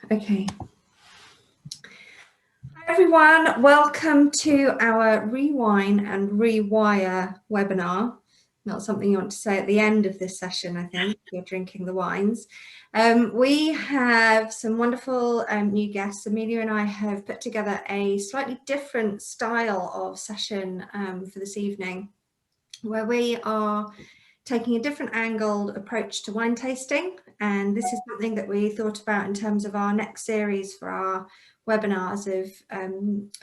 Okay. Hi everyone, welcome to our Rewind and Rewire webinar. Not something you want to say at the end of this session, I think, you're drinking the wines. We have some wonderful new guests. Amelia and I have put together a slightly different style of session for this evening, where we are taking a different angled approach to wine tasting. And this is something that we thought about in terms of our next series for our webinars, of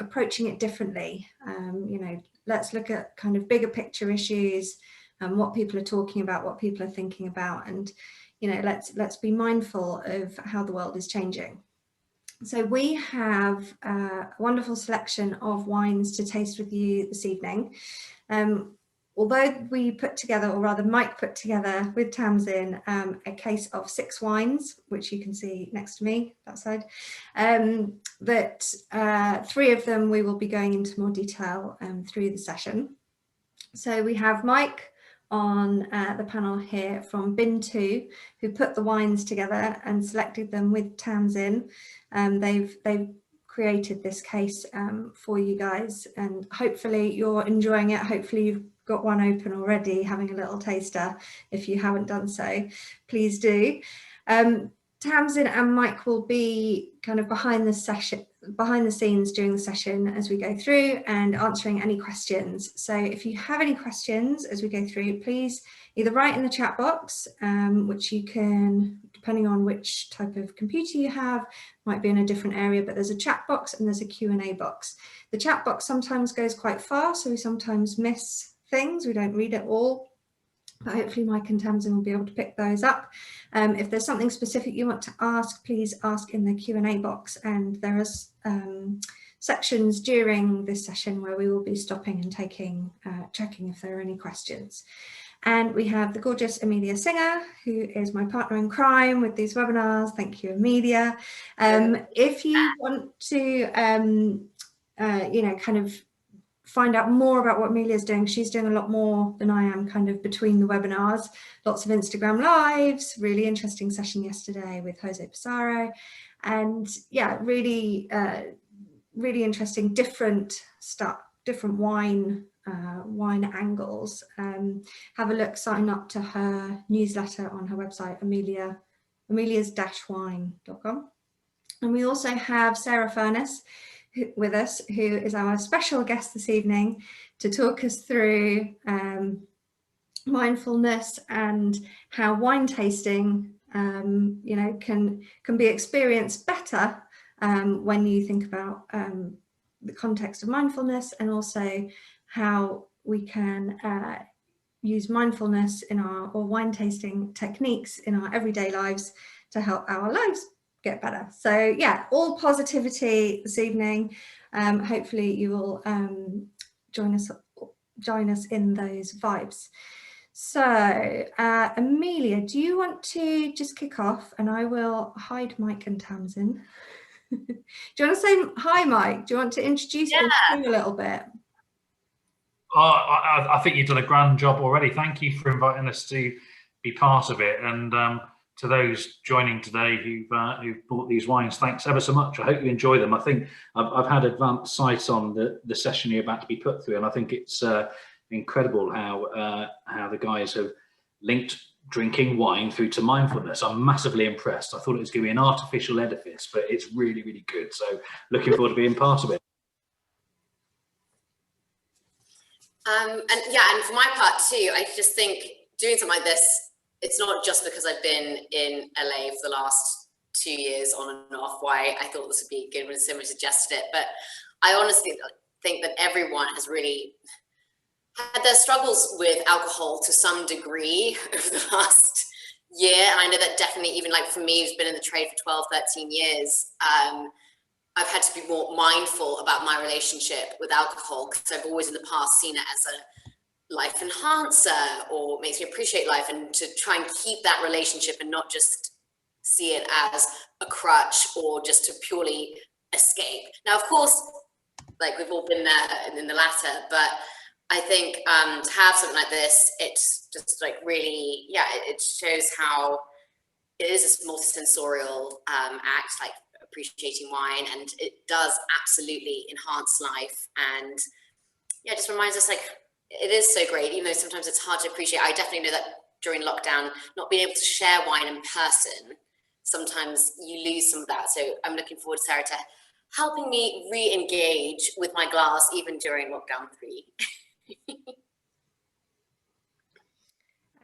approaching it differently. You know, let's look at kind of bigger picture issues and what people are talking about, what people are thinking about, and you know, let's be mindful of how the world is changing. So we have a wonderful selection of wines to taste with you this evening. Although we put together, or rather Mike put together with Tamsin, a case of 6 wines, which you can see next to me, that side, that 3 of them we will be going into more detail through the session. So we have Mike on the panel here from Bin 2, who put the wines together and selected them with Tamsin. They've created this case for you guys, and hopefully you're enjoying it. Hopefully you've got one open already, having a little taster. If you haven't done so, please do. Tamsin and Mike will be kind of behind the scenes during the session as we go through and answering any questions. So if you have any questions as we go through, please either write in the chat box, which you can, depending on which type of computer you have, might be in a different area, but there's a chat box and there's a Q&A box. The chat box sometimes goes quite fast, so we sometimes miss things, we don't read it all, but hopefully Mike and Tamsin will be able to pick those up. If there's something specific you want to ask, please ask in the Q&A box, and there are sections during this session where we will be stopping and taking, checking if there are any questions. And we have the gorgeous Amelia Singer, who is my partner in crime with these webinars. Thank you, Amelia. If you want to, you know, kind of find out more about what Amelia's doing, she's doing a lot more than I am kind of between the webinars. Lots of Instagram lives, really interesting session yesterday with Jose Pizarro. And yeah, really, really interesting, different stuff, different wine angles. Have a look, sign up to her newsletter on her website, amelias-wine.com. And we also have Sarah Furness with us, who is our special guest this evening to talk us through mindfulness and how wine tasting, you know, can be experienced better when you think about the context of mindfulness, and also how we can use mindfulness in our, or wine tasting techniques in our everyday lives to help our lives get better. So yeah, all positivity this evening. Hopefully you will join us in those vibes. So Amelia, do you want to just kick off, and I will hide Mike and Tamsin. Do you want to say hi, Mike? Do you want to introduce you a little bit? I think you've done a grand job already. Thank you for inviting us to be part of it, and to those joining today who've bought these wines, thanks ever so much. I hope you enjoy them. I think I've had advanced sight on the session you're about to be put through, and I think it's incredible how the guys have linked drinking wine through to mindfulness. I'm massively impressed. I thought it was going to be an artificial edifice, but it's really, really good. So looking forward to being part of it. And yeah, and for my part too, I just think doing something like this, it's not just because I've been in LA for the last 2 years on and off why I thought this would be good when someone suggested it, but I honestly think that everyone has really had their struggles with alcohol to some degree over the last year. And I know that definitely, even like for me, who's been in the trade for 12, 13 years, I've had to be more mindful about my relationship with alcohol, because I've always in the past seen it as a life enhancer or makes me appreciate life, and to try and keep that relationship and not just see it as a crutch or just to purely escape. Now, of course, like we've all been there in the latter, but I think to have something like this, it's just like really, yeah, it shows how it is a multisensorial act, like appreciating wine, and it does absolutely enhance life. And yeah, it just reminds us, like, it is so great, even though sometimes it's hard to appreciate. I definitely know that during lockdown, not being able to share wine in person, sometimes you lose some of that. So I'm looking forward, Sarah, to helping me re-engage with my glass even during lockdown 3.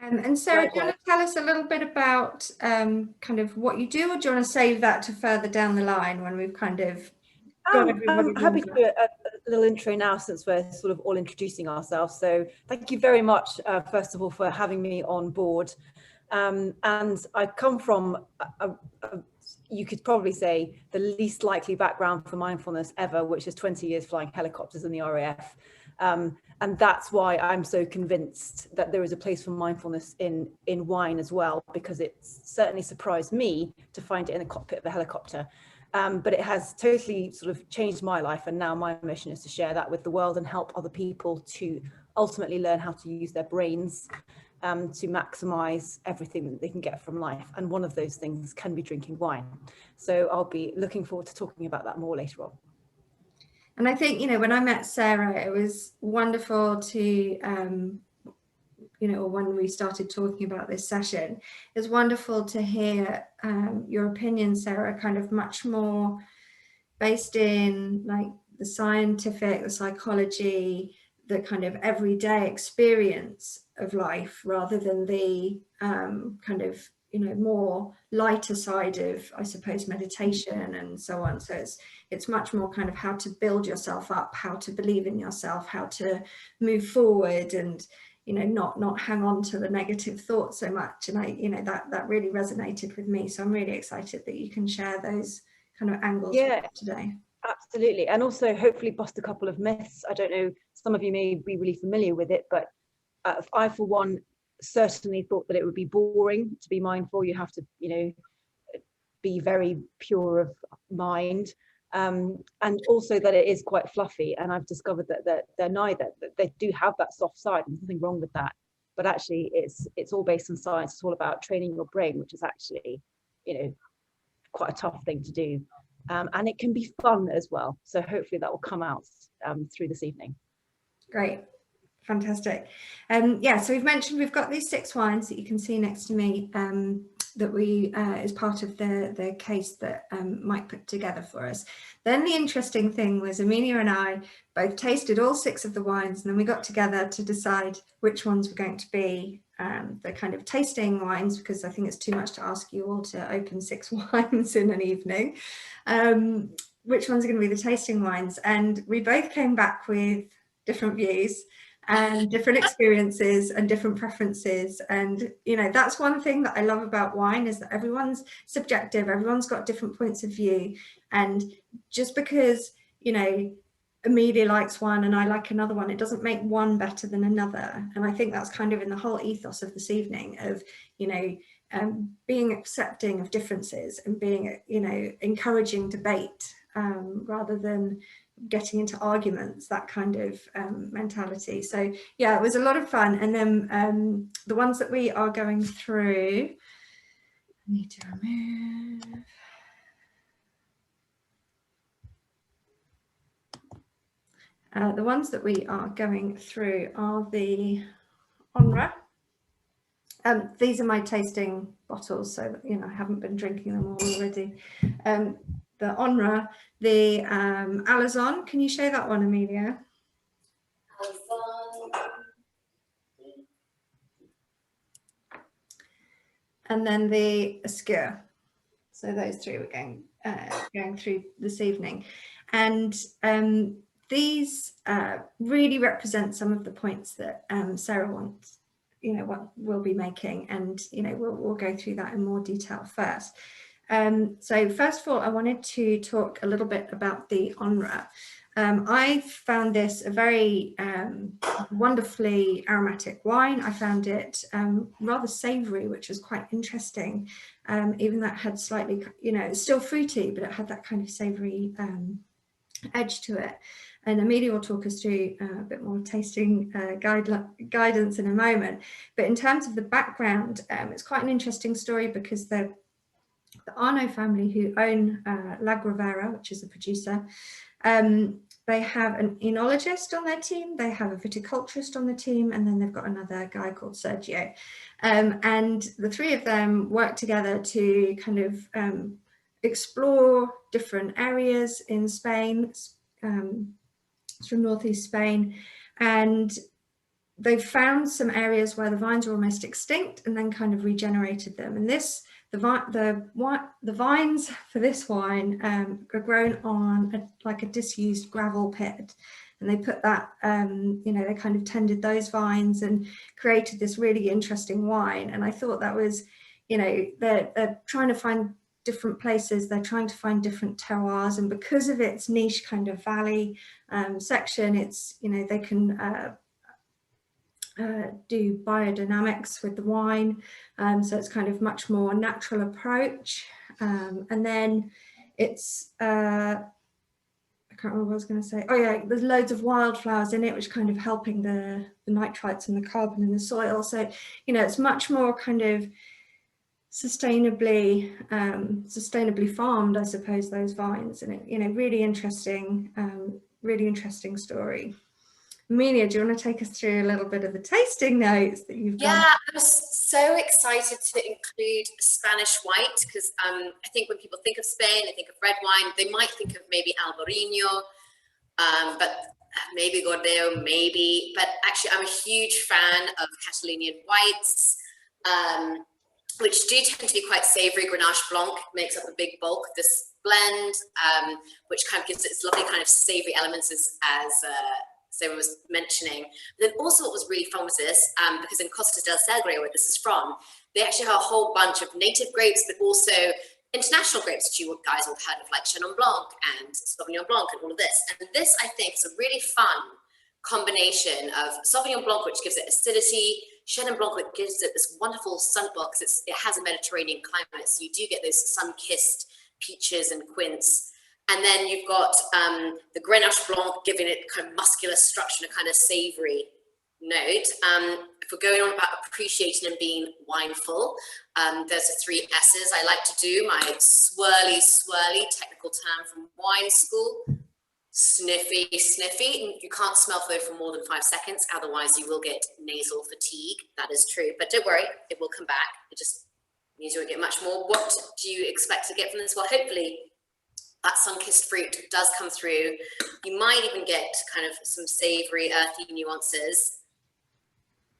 And Sarah, do you want to tell us a little bit about kind of what you do, or do you want to save that to further down the line when we've kind of got everybody? I'm happy to do a little intro now, since we're sort of all introducing ourselves. So thank you very much, first of all, for having me on board. And I come from, you could probably say, the least likely background for mindfulness ever, which is 20 years flying helicopters in the RAF. And that's why I'm so convinced that there is a place for mindfulness in wine as well, because it certainly surprised me to find it in the cockpit of a helicopter. But it has totally sort of changed my life. And now my mission is to share that with the world and help other people to ultimately learn how to use their brains to maximize everything that they can get from life. And one of those things can be drinking wine. So I'll be looking forward to talking about that more later on. And I think, you know, when I met Sarah, it was wonderful to, you know, when we started talking about this session, it's wonderful to hear your opinion, Sarah, kind of much more based in like the scientific, the psychology, the kind of everyday experience of life, rather than the kind of, you know, more lighter side of, I suppose, meditation and so on. So it's much more kind of how to build yourself up, how to believe in yourself, how to move forward, and, you know, not hang on to the negative thoughts so much. And I, you know, that really resonated with me. So I'm really excited that you can share those kind of angles today. Absolutely. And also hopefully bust a couple of myths. I don't know, some of you may be really familiar with it, but I, for one, certainly thought that it would be boring to be mindful. You have to, you know, be very pure of mind, and also that it is quite fluffy. And I've discovered that they're neither. That they do have that soft side, and there's nothing wrong with that. But actually, it's all based on science. It's all about training your brain, which is actually, you know, quite a tough thing to do, and it can be fun as well. So hopefully that will come out through this evening. Great. Fantastic. Yeah, so we've mentioned we've got these 6 wines that you can see next to me that we is part of the case that Mike put together for us. Then the interesting thing was Amelia and I both tasted all 6 of the wines, and then we got together to decide which ones were going to be the kind of tasting wines, because I think it's too much to ask you all to open 6 wines in an evening. Which ones are going to be the tasting wines? And we both came back with different views and different experiences and different preferences. And, you know, that's one thing that I love about wine, is that everyone's subjective, everyone's got different points of view. And just because, you know, Amelia likes one and I like another one, it doesn't make one better than another. And I think that's kind of in the whole ethos of this evening of, you know, being accepting of differences and being, you know, encouraging debate rather than getting into arguments, that kind of mentality. So yeah, it was a lot of fun. And then the ones that we are going through, I need to remove. The ones that we are going through are the Onra. These are my tasting bottles, so you know I haven't been drinking them all already. The Onra, the Alazon. Can you show that one, Amelia? And then the Escure. So those 3 we're going through this evening, and these really represent some of the points that Sarah wants, you know, what we'll be making, and you know we'll go through that in more detail first. So first of all, I wanted to talk a little bit about the Onra. I found this a very wonderfully aromatic wine. I found it rather savoury, which was quite interesting. Even that had slightly, you know, it's still fruity, but it had that kind of savoury edge to it. And Amelia will talk us through a bit more tasting guidance in a moment. But in terms of the background, it's quite an interesting story, because the the Arno family, who own Lagravera, which is a producer. They have an enologist on their team, they have a viticulturist on the team, and then they've got another guy called Sergio. And the three of them work together to kind of explore different areas in Spain, from northeast Spain, and they've found some areas where the vines were almost extinct and then kind of regenerated them. And the vines for this wine are grown on like a disused gravel pit, and they put that, they kind of tended those vines and created this really interesting wine. And I thought that was, they're trying to find different places, they're trying to find different terroirs, and because of its niche kind of valley section, it's, they can do biodynamics with the wine, so it's kind of much more natural approach. And then it's I can't remember what I was going to say. Oh yeah, there's loads of wildflowers in it, which kind of helping the nitrites and the carbon in the soil. So it's much more kind of sustainably farmed, I suppose, those vines. And it really interesting story. Amelia, do you want to take us through a little bit of the tasting notes that you've done? Yeah, I was so excited to include Spanish white, because I think when people think of Spain, they think of red wine, they might think of maybe Albarino, but maybe Gordeo, maybe. But actually, I'm a huge fan of Catalonian whites, which do tend to be quite savoury. Grenache Blanc makes up a big bulk of this blend, which kind of gives it its lovely kind of savoury elements as Sarah was mentioning. But then also what was really fun was this, because in Costa del Segre, where this is from, they actually have a whole bunch of native grapes, but also international grapes that you guys will have heard of, like Chenin Blanc and Sauvignon Blanc and all of this. And this, I think, is a really fun combination of Sauvignon Blanc, which gives it acidity, Chenin Blanc, which gives it this wonderful sun box. It has a Mediterranean climate, so you do get those sun-kissed peaches and quince. And then you've got the Grenache Blanc giving it kind of muscular structure and a kind of savoury note. If we're going on about appreciating and being wineful, there's the 3 S's I like to do, my swirly, technical term from wine school. Sniffy. You can't smell food for more than 5 seconds, otherwise you will get nasal fatigue. That is true, but don't worry, it will come back. It just means you won't get much more. What do you expect to get from this? Well, hopefully that sun-kissed fruit does come through. You might even get kind of some savoury, earthy nuances.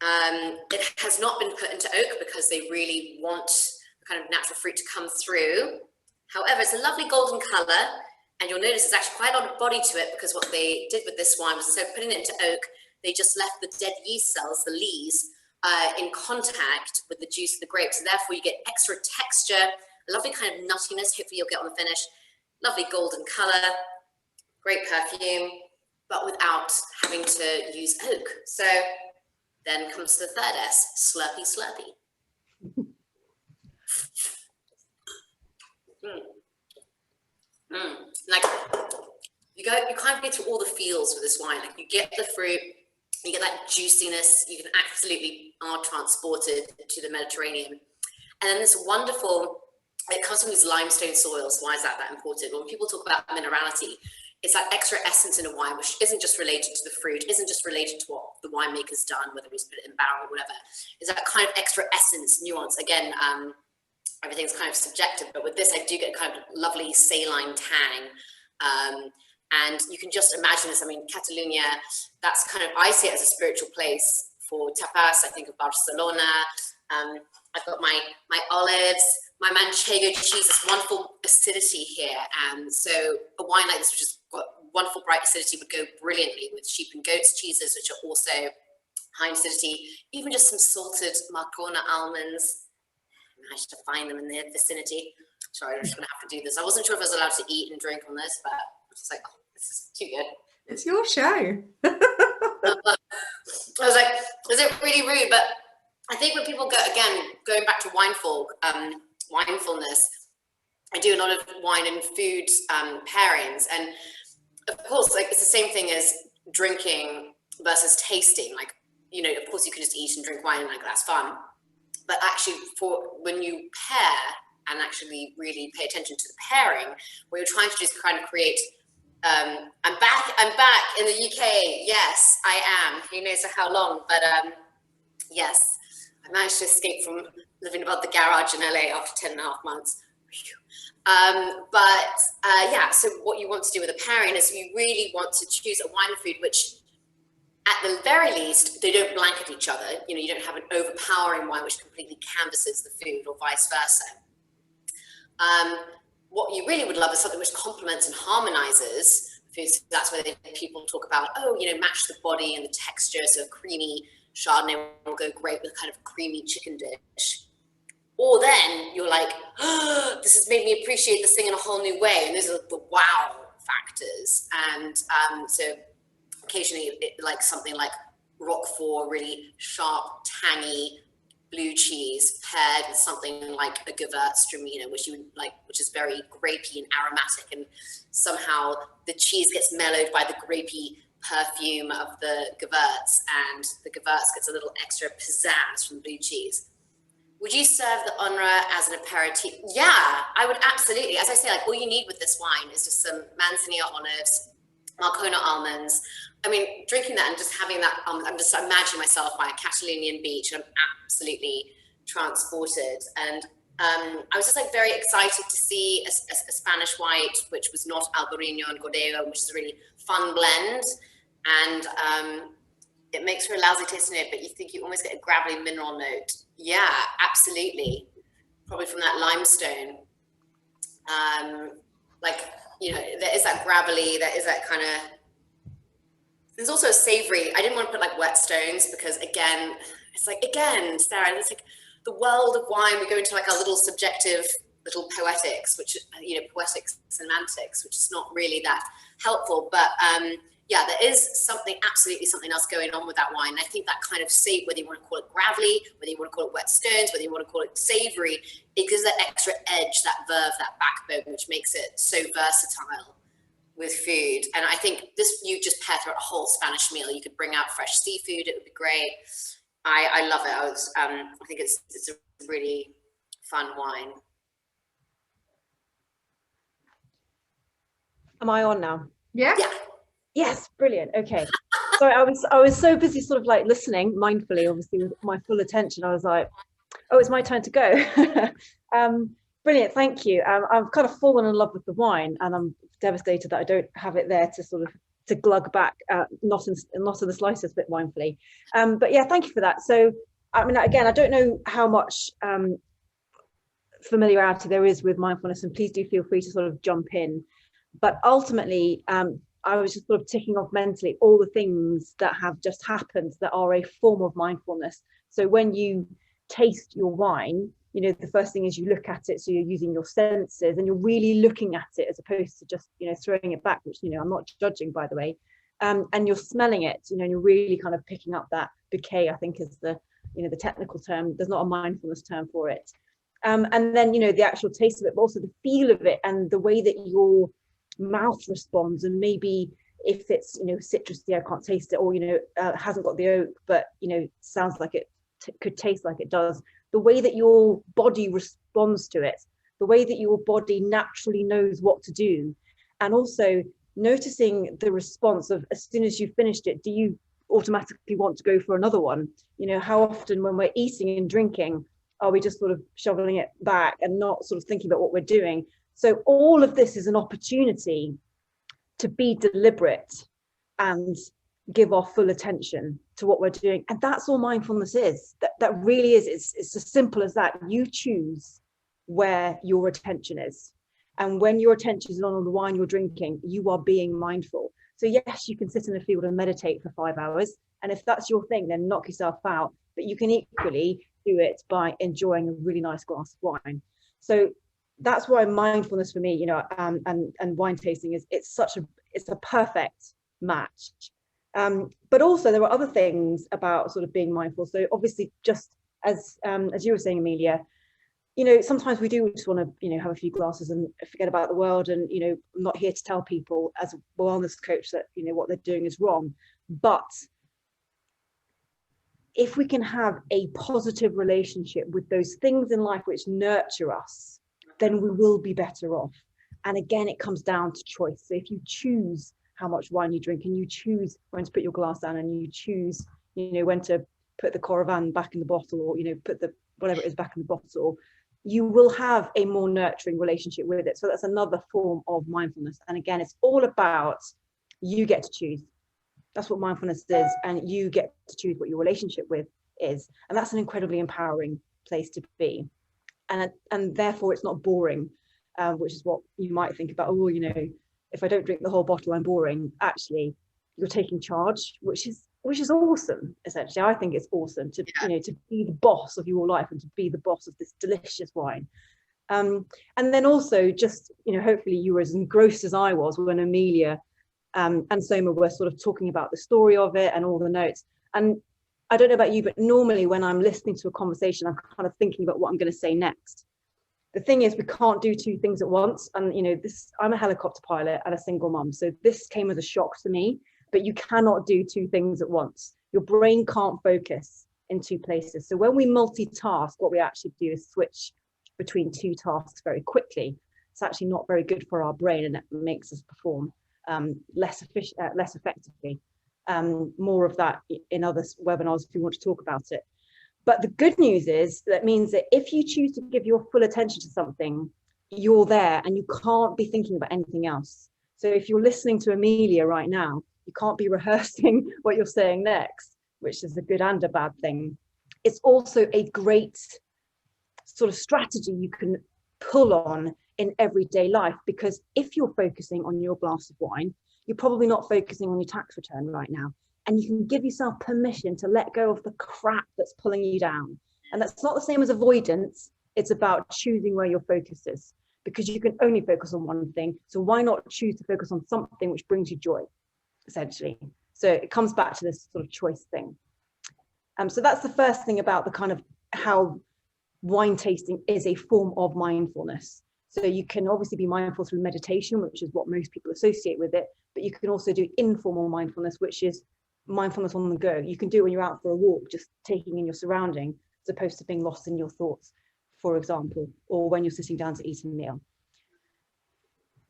It has not been put into oak because they really want the kind of natural fruit to come through. However, it's a lovely golden colour, and you'll notice there's actually quite a lot of body to it, because what they did with this wine was, instead of putting it into oak, they just left the dead yeast cells, the lees, in contact with the juice of the grape. So therefore you get extra texture, a lovely kind of nuttiness, hopefully you'll get on the finish. Lovely golden colour, great perfume, but without having to use oak. So then comes the 3rd S, slurpy. Like you kind of get through all the feels with this wine. Like you get the fruit, you get that juiciness, you can absolutely are transported to the Mediterranean. And then this wonderful, it comes from these limestone soils. Why is that important? When people talk about minerality, it's that extra essence in a wine, which isn't just related to the fruit, isn't just related to what the winemaker's done, whether he's put it in barrel or whatever. It's that kind of extra essence, nuance. Again, everything's kind of subjective, but with this, I do get a kind of lovely saline tang. And you can just imagine this. I mean, Catalonia, that's kind of, I see it as a spiritual place for tapas. I think of Barcelona. I've got my olives, my manchego cheese, this wonderful acidity here. And so a wine like this, which has got wonderful bright acidity, would go brilliantly with sheep and goats cheeses, which are also high in acidity. Even just some salted Marcona almonds. I managed to find them in the vicinity. Sorry, I'm just gonna have to do this. I wasn't sure if I was allowed to eat and drink on this, but I was just like, oh, this is too good. It's your show. I was like, is it really rude? But I think when people go, again, going back to winefulness, I do a lot of wine and food pairings. And of course, like it's the same thing as drinking versus tasting. Like, you know, of course you can just eat and drink wine, like that's fun. But actually for when you pair and actually really pay attention to the pairing, where you're trying to just kind of create, I'm back in the UK. Yes, I am. Who knows for how long, but yes, I managed to escape from living above the garage in LA after 10 and a half months. Yeah, so what you want to do with a pairing is you really want to choose a wine and food which, at the very least, they don't blanket each other. You know, you don't have an overpowering wine which completely canvases the food, or vice versa. What you really would love is something which complements and harmonizes food. So that's where people talk about, oh, you know, match the body and the texture. So a creamy Chardonnay will go great with kind of a creamy chicken dish. Or then you're like, oh, this has made me appreciate this thing in a whole new way. And those are the wow factors. And so occasionally like something like Roquefort, really sharp, tangy blue cheese paired with something like a Gewürztraminer, which is very grapey and aromatic, and somehow the cheese gets mellowed by the grapey perfume of the Gewürz, and the Gewürz gets a little extra pizzazz from the blue cheese. Would you serve the Onra as an aperitif? Yeah, I would absolutely. As I say, like all you need with this wine is just some Manzanilla olives, Marcona almonds. I mean, drinking that and just having that, I'm just imagining myself by a Catalonian beach, and I'm absolutely transported. And I was just like very excited to see a Spanish white, which was not Albarino and Godello, which is a really fun blend. And it makes for a lousy tasting note, but you think you almost get a gravelly mineral note. Yeah, absolutely. Probably from that limestone. Like, you know, there is that gravelly, there is that kind of, there's also a savory. I didn't want to put like whetstones because again, it's like, again, Sarah, it's like the world of wine, we go into like our little subjective little poetics, which, you know, poetic semantics, which is not really that helpful. But yeah, there is something, absolutely something else going on with that wine. And I think that kind of whether you want to call it gravelly, whether you want to call it whetstones, whether you want to call it savory, it gives that extra edge, that verve, that backbone, which makes it so versatile with food. And I think this, you just pair through a whole Spanish meal. You could bring out fresh seafood, it would be great. I love it. I think it's a really fun wine. Am I on now? Yeah. Yeah. Yes, brilliant. Okay. So I was so busy sort of like listening mindfully, obviously with my full attention. I was like, oh, it's my turn to go. Brilliant, thank you. I've kind of fallen in love with the wine, and I'm devastated that I don't have it there to sort of to glug back, not in the slightest bit mindfully. But yeah, thank you for that. So I mean, again, I don't know how much familiarity there is with mindfulness, and please do feel free to sort of jump in. But ultimately, I was just sort of ticking off mentally all the things that have just happened that are a form of mindfulness. So when you taste your wine, you know, the first thing is you look at it, so you're using your senses and you're really looking at it as opposed to just, you know, throwing it back, which, you know, I'm not judging, by the way. And you're smelling it, you know, and you're really kind of picking up that bouquet, I think is the, you know, the technical term. There's not a mindfulness term for it. And then, you know, the actual taste of it, but also the feel of it and the way that your mouth responds. And maybe if it's, you know, citrusy, I can't taste it, or, you know, hasn't got the oak, but, you know, sounds like it could taste like it does. The way that your body responds to it, the way that your body naturally knows what to do, and also noticing the response of, as soon as you've finished it, do you automatically want to go for another one? You know, how often when we're eating and drinking are we just sort of shoveling it back and not sort of thinking about what we're doing? So all of this is an opportunity to be deliberate and give our full attention to what we're doing. And that's all mindfulness is. That really is. It's as simple as that. You choose where your attention is. And when your attention is on the wine you're drinking, you are being mindful. So yes, you can sit in a field and meditate for 5 hours. And if that's your thing, then knock yourself out. But you can equally do it by enjoying a really nice glass of wine. So that's why mindfulness for me, you know, and wine tasting is, it's a perfect match. But also there are other things about sort of being mindful. So obviously, just as you were saying, Amelia, you know, sometimes we do just want to, you know, have a few glasses and forget about the world. And, you know, I'm not here to tell people as a wellness coach that, you know, what they're doing is wrong. But if we can have a positive relationship with those things in life which nurture us, then we will be better off. And again, it comes down to choice. So if you choose how much wine you drink, and you choose when to put your glass down, and you choose, when to put the Coravan back in the bottle, or, put the whatever it is back in the bottle, you will have a more nurturing relationship with it. So that's another form of mindfulness. And again, it's all about, you get to choose. That's what mindfulness is. And you get to choose what your relationship with is. And that's an incredibly empowering place to be. And therefore it's not boring, which is what you might think about. Oh, if I don't drink the whole bottle, I'm boring. Actually, you're taking charge, which is awesome. Essentially, I think it's awesome to to be the boss of your life, and to be the boss of this delicious wine. And then also, just hopefully you were as engrossed as I was when Amelia and Soma were sort of talking about the story of it and all the notes. And I don't know about you, but normally when I'm listening to a conversation, I'm kind of thinking about what I'm going to say next. The thing is, we can't do two things at once. And I'm a helicopter pilot and a single mum, so this came as a shock to me. But you cannot do two things at once. Your brain can't focus in two places. So when we multitask, what we actually do is switch between two tasks very quickly. It's actually not very good for our brain, and it makes us perform less effectively. More of that in other webinars if you want to talk about it. But the good news is that means that if you choose to give your full attention to something, you're there and you can't be thinking about anything else. So if you're listening to Amelia right now, you can't be rehearsing what you're saying next, which is a good and a bad thing. It's also a great sort of strategy you can pull on in everyday life, because if you're focusing on your glass of wine, you're probably not focusing on your tax return right now. And you can give yourself permission to let go of the crap that's pulling you down. And that's not the same as avoidance. It's about choosing where your focus is, because you can only focus on one thing. So why not choose to focus on something which brings you joy, essentially? So it comes back to this sort of choice thing. So that's the first thing about the kind of how wine tasting is a form of mindfulness. So you can obviously be mindful through meditation, which is what most people associate with it, but you can also do informal mindfulness, which is mindfulness on the go. You can do it when you're out for a walk, just taking in your surrounding, as opposed to being lost in your thoughts, for example, or when you're sitting down to eat a meal.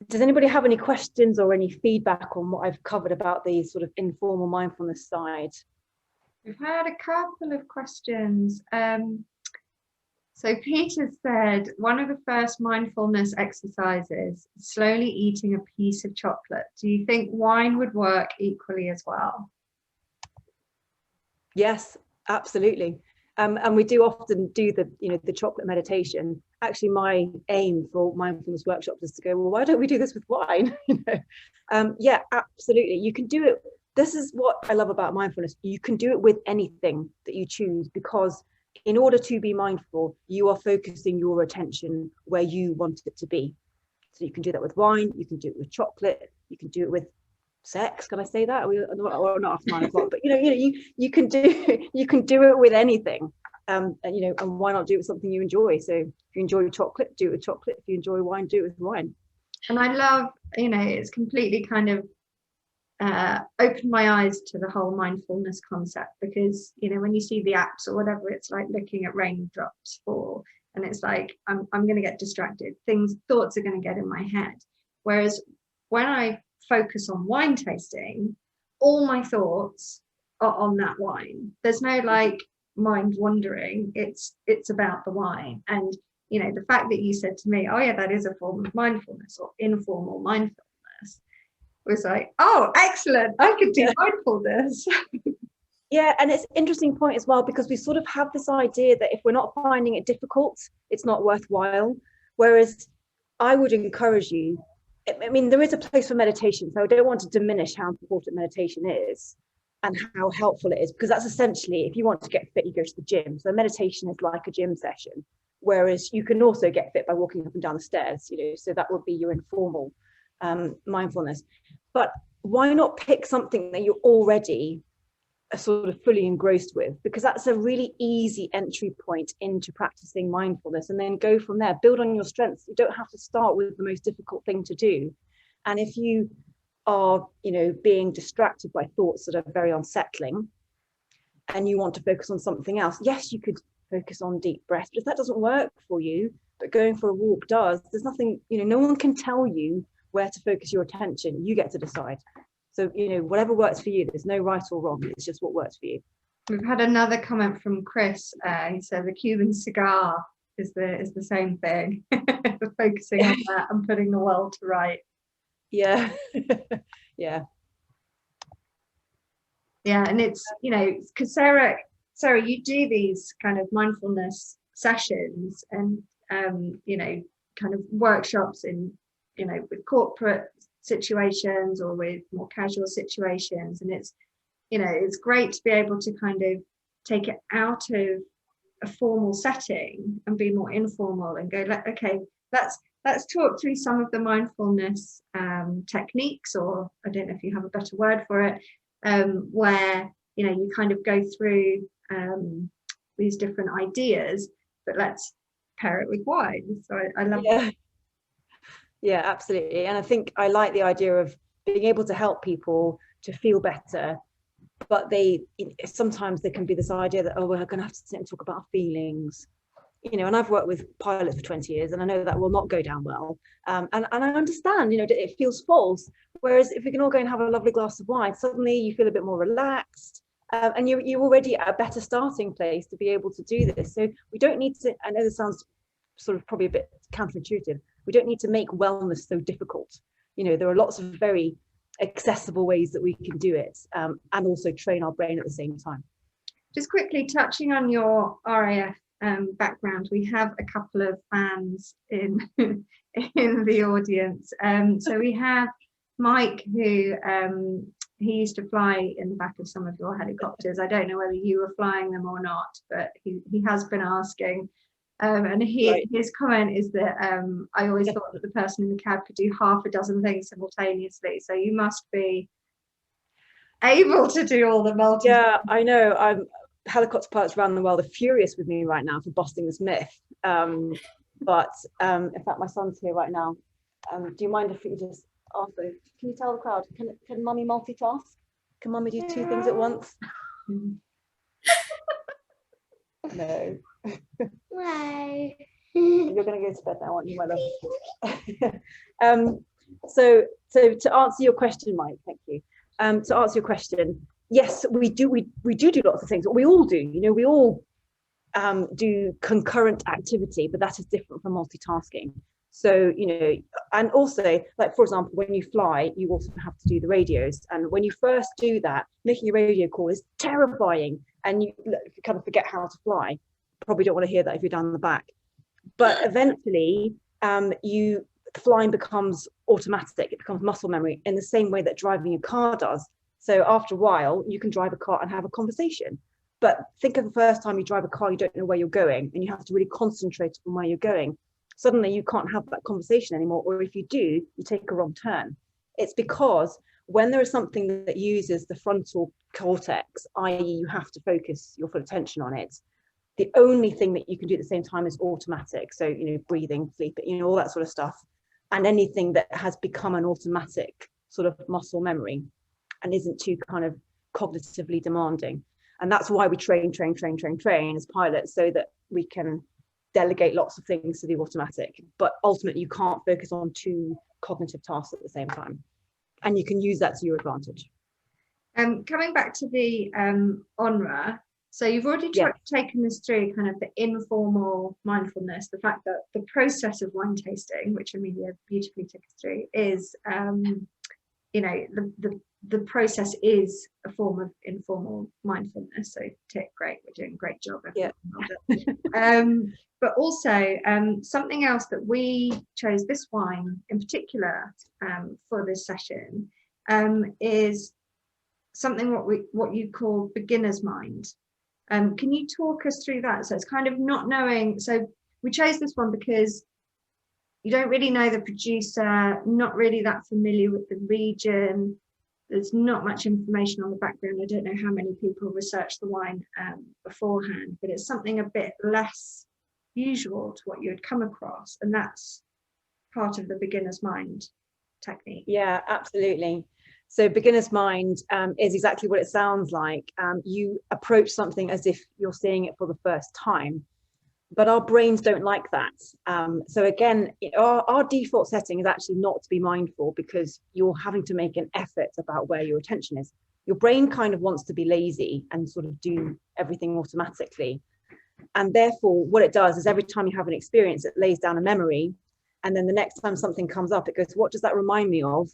Does anybody have any questions or any feedback on what I've covered about the sort of informal mindfulness side? We've had a couple of questions. So Peter said, one of the first mindfulness exercises, slowly eating a piece of chocolate. Do you think wine would work equally as well? Yes, absolutely. And we do often do the chocolate meditation. Actually, my aim for mindfulness workshops is to go, well, why don't we do this with wine? Yeah, absolutely. You can do it. This is what I love about mindfulness. You can do it with anything that you choose, because in order to be mindful, you are focusing your attention where you want it to be. So you can do that with wine, you can do it with chocolate, you can do it with sex. Can I say that? Or not after 9 o'clock, but you can do it with anything. And why not do it with something you enjoy? So if you enjoy chocolate, do it with chocolate. If you enjoy wine, do it with wine. And I love, it's completely kind of opened my eyes to the whole mindfulness concept, because when you see the apps or whatever, it's like looking at raindrops fall, and it's like I'm going to get distracted, thoughts are going to get in my head. Whereas when I focus on wine tasting, all my thoughts are on that wine. There's no like mind wandering. It's about the wine. And the fact that you said to me, oh yeah, that is a form of mindfulness, or informal mindfulness, was like, oh, excellent, I could do mindfulness. Yeah, and it's an interesting point as well, because we sort of have this idea that if we're not finding it difficult, it's not worthwhile. Whereas I would encourage you, I mean, there is a place for meditation, so I don't want to diminish how important meditation is and how helpful it is, because that's essentially, if you want to get fit, you go to the gym. So meditation is like a gym session, whereas you can also get fit by walking up and down the stairs, so that would be your informal mindfulness. But why not pick something that you're already sort of fully engrossed with, because that's a really easy entry point into practicing mindfulness, and then go from there. Build on your strengths. You don't have to start with the most difficult thing to do. And if you are being distracted by thoughts that are very unsettling, and you want to focus on something else, yes, you could focus on deep breath. But if that doesn't work for you, but going for a walk does. There's nothing, you know, no one can tell you where to focus your attention. You get to decide. So, you know, whatever works for you, there's no right or wrong. It's just what works for you. We've had another comment from Chris. He said the Cuban cigar is the same thing. Focusing on that and putting the world to right. Yeah. Yeah. Yeah, and it's, you know, because Sarah, you do these kind of mindfulness sessions and you know, kind of workshops in, you know, with corporate situations or with more casual situations, and it's, you know, it's great to be able to kind of take it out of a formal setting and be more informal and go, like, okay, let's talk through some of the mindfulness techniques, or I don't know if you have a better word for it, where, you know, you kind of go through these different ideas, but let's pair it with wine. So I love that. Yeah, absolutely. And I think I like the idea of being able to help people to feel better, but sometimes there can be this idea that, oh, we're going to have to sit and talk about our feelings, you know, and I've worked with pilots for 20 years and I know that will not go down well. And I understand, you know, it feels false. Whereas if we can all go and have a lovely glass of wine, suddenly you feel a bit more relaxed, and you're already at a better starting place to be able to do this. So we don't need to, I know this sounds sort of probably a bit counterintuitive, we don't need to make wellness so difficult. You know, there are lots of very accessible ways that we can do it, and also train our brain at the same time. Just quickly touching on your RAF background, we have a couple of fans in the audience. So we have Mike, who he used to fly in the back of some of your helicopters. I don't know whether you were flying them or not, but he has been asking. And his comment is that I always thought that the person in the cab could do half a dozen things simultaneously. So you must be able to do all the multi. Yeah, I know. Helicopter pilots around the world are furious with me right now for busting this myth. But in fact, my son's here right now. Do you mind if you just ask those? Can you tell the crowd? Can mummy multitask? Can mummy do two things at once? No. No. You're going to go to bed now, aren't you, my love? So to answer your question, Mike, thank you. To answer your question, yes, we do lots of things. We all do, you know, we all do concurrent activity, but that is different from multitasking. So, you know, and also, like, for example, when you fly, you also have to do the radios. And when you first do that, making a radio call is terrifying. And you kind of forget how to fly. Probably don't want to hear that if you're down the back. But eventually, flying becomes automatic. It becomes muscle memory in the same way that driving a car does. So after a while, you can drive a car and have a conversation. But think of the first time you drive a car, you don't know where you're going, and you have to really concentrate on where you're going. Suddenly, you can't have that conversation anymore. Or if you do, you take a wrong turn. It's because when there is something that uses the frontal cortex, i.e. you have to focus your full attention on it, the only thing that you can do at the same time is automatic. So, you know, breathing, sleeping, you know, all that sort of stuff. And anything that has become an automatic sort of muscle memory and isn't too kind of cognitively demanding. And that's why we train as pilots, so that we can delegate lots of things to the automatic. But ultimately, you can't focus on two cognitive tasks at the same time. And you can use that to your advantage. Coming back to the Onra, so you've already taken us through kind of the informal mindfulness, the fact that the process of wine tasting, which Amelia beautifully took us through, is, you know, the process is a form of informal mindfulness. So tick, great, we're doing a great job. Yeah. But also something else that we chose this wine in particular for this session is something what you call beginner's mind. Can you talk us through that? So it's kind of not knowing. So we chose this one because you don't really know the producer, not really that familiar with the region. There's not much information on the background. I don't know how many people researched the wine beforehand, but it's something a bit less usual to what you would come across. And that's part of the beginner's mind technique. Yeah, absolutely. So beginner's mind is exactly what it sounds like. You approach something as if you're seeing it for the first time. but our brains don't like that. So again, our default setting is actually not to be mindful, because you're having to make an effort about where your attention is. Your brain kind of wants to be lazy and sort of do everything automatically. And therefore, what it does is every time you have an experience, it lays down a memory. And then the next time something comes up, it goes, what does that remind me of?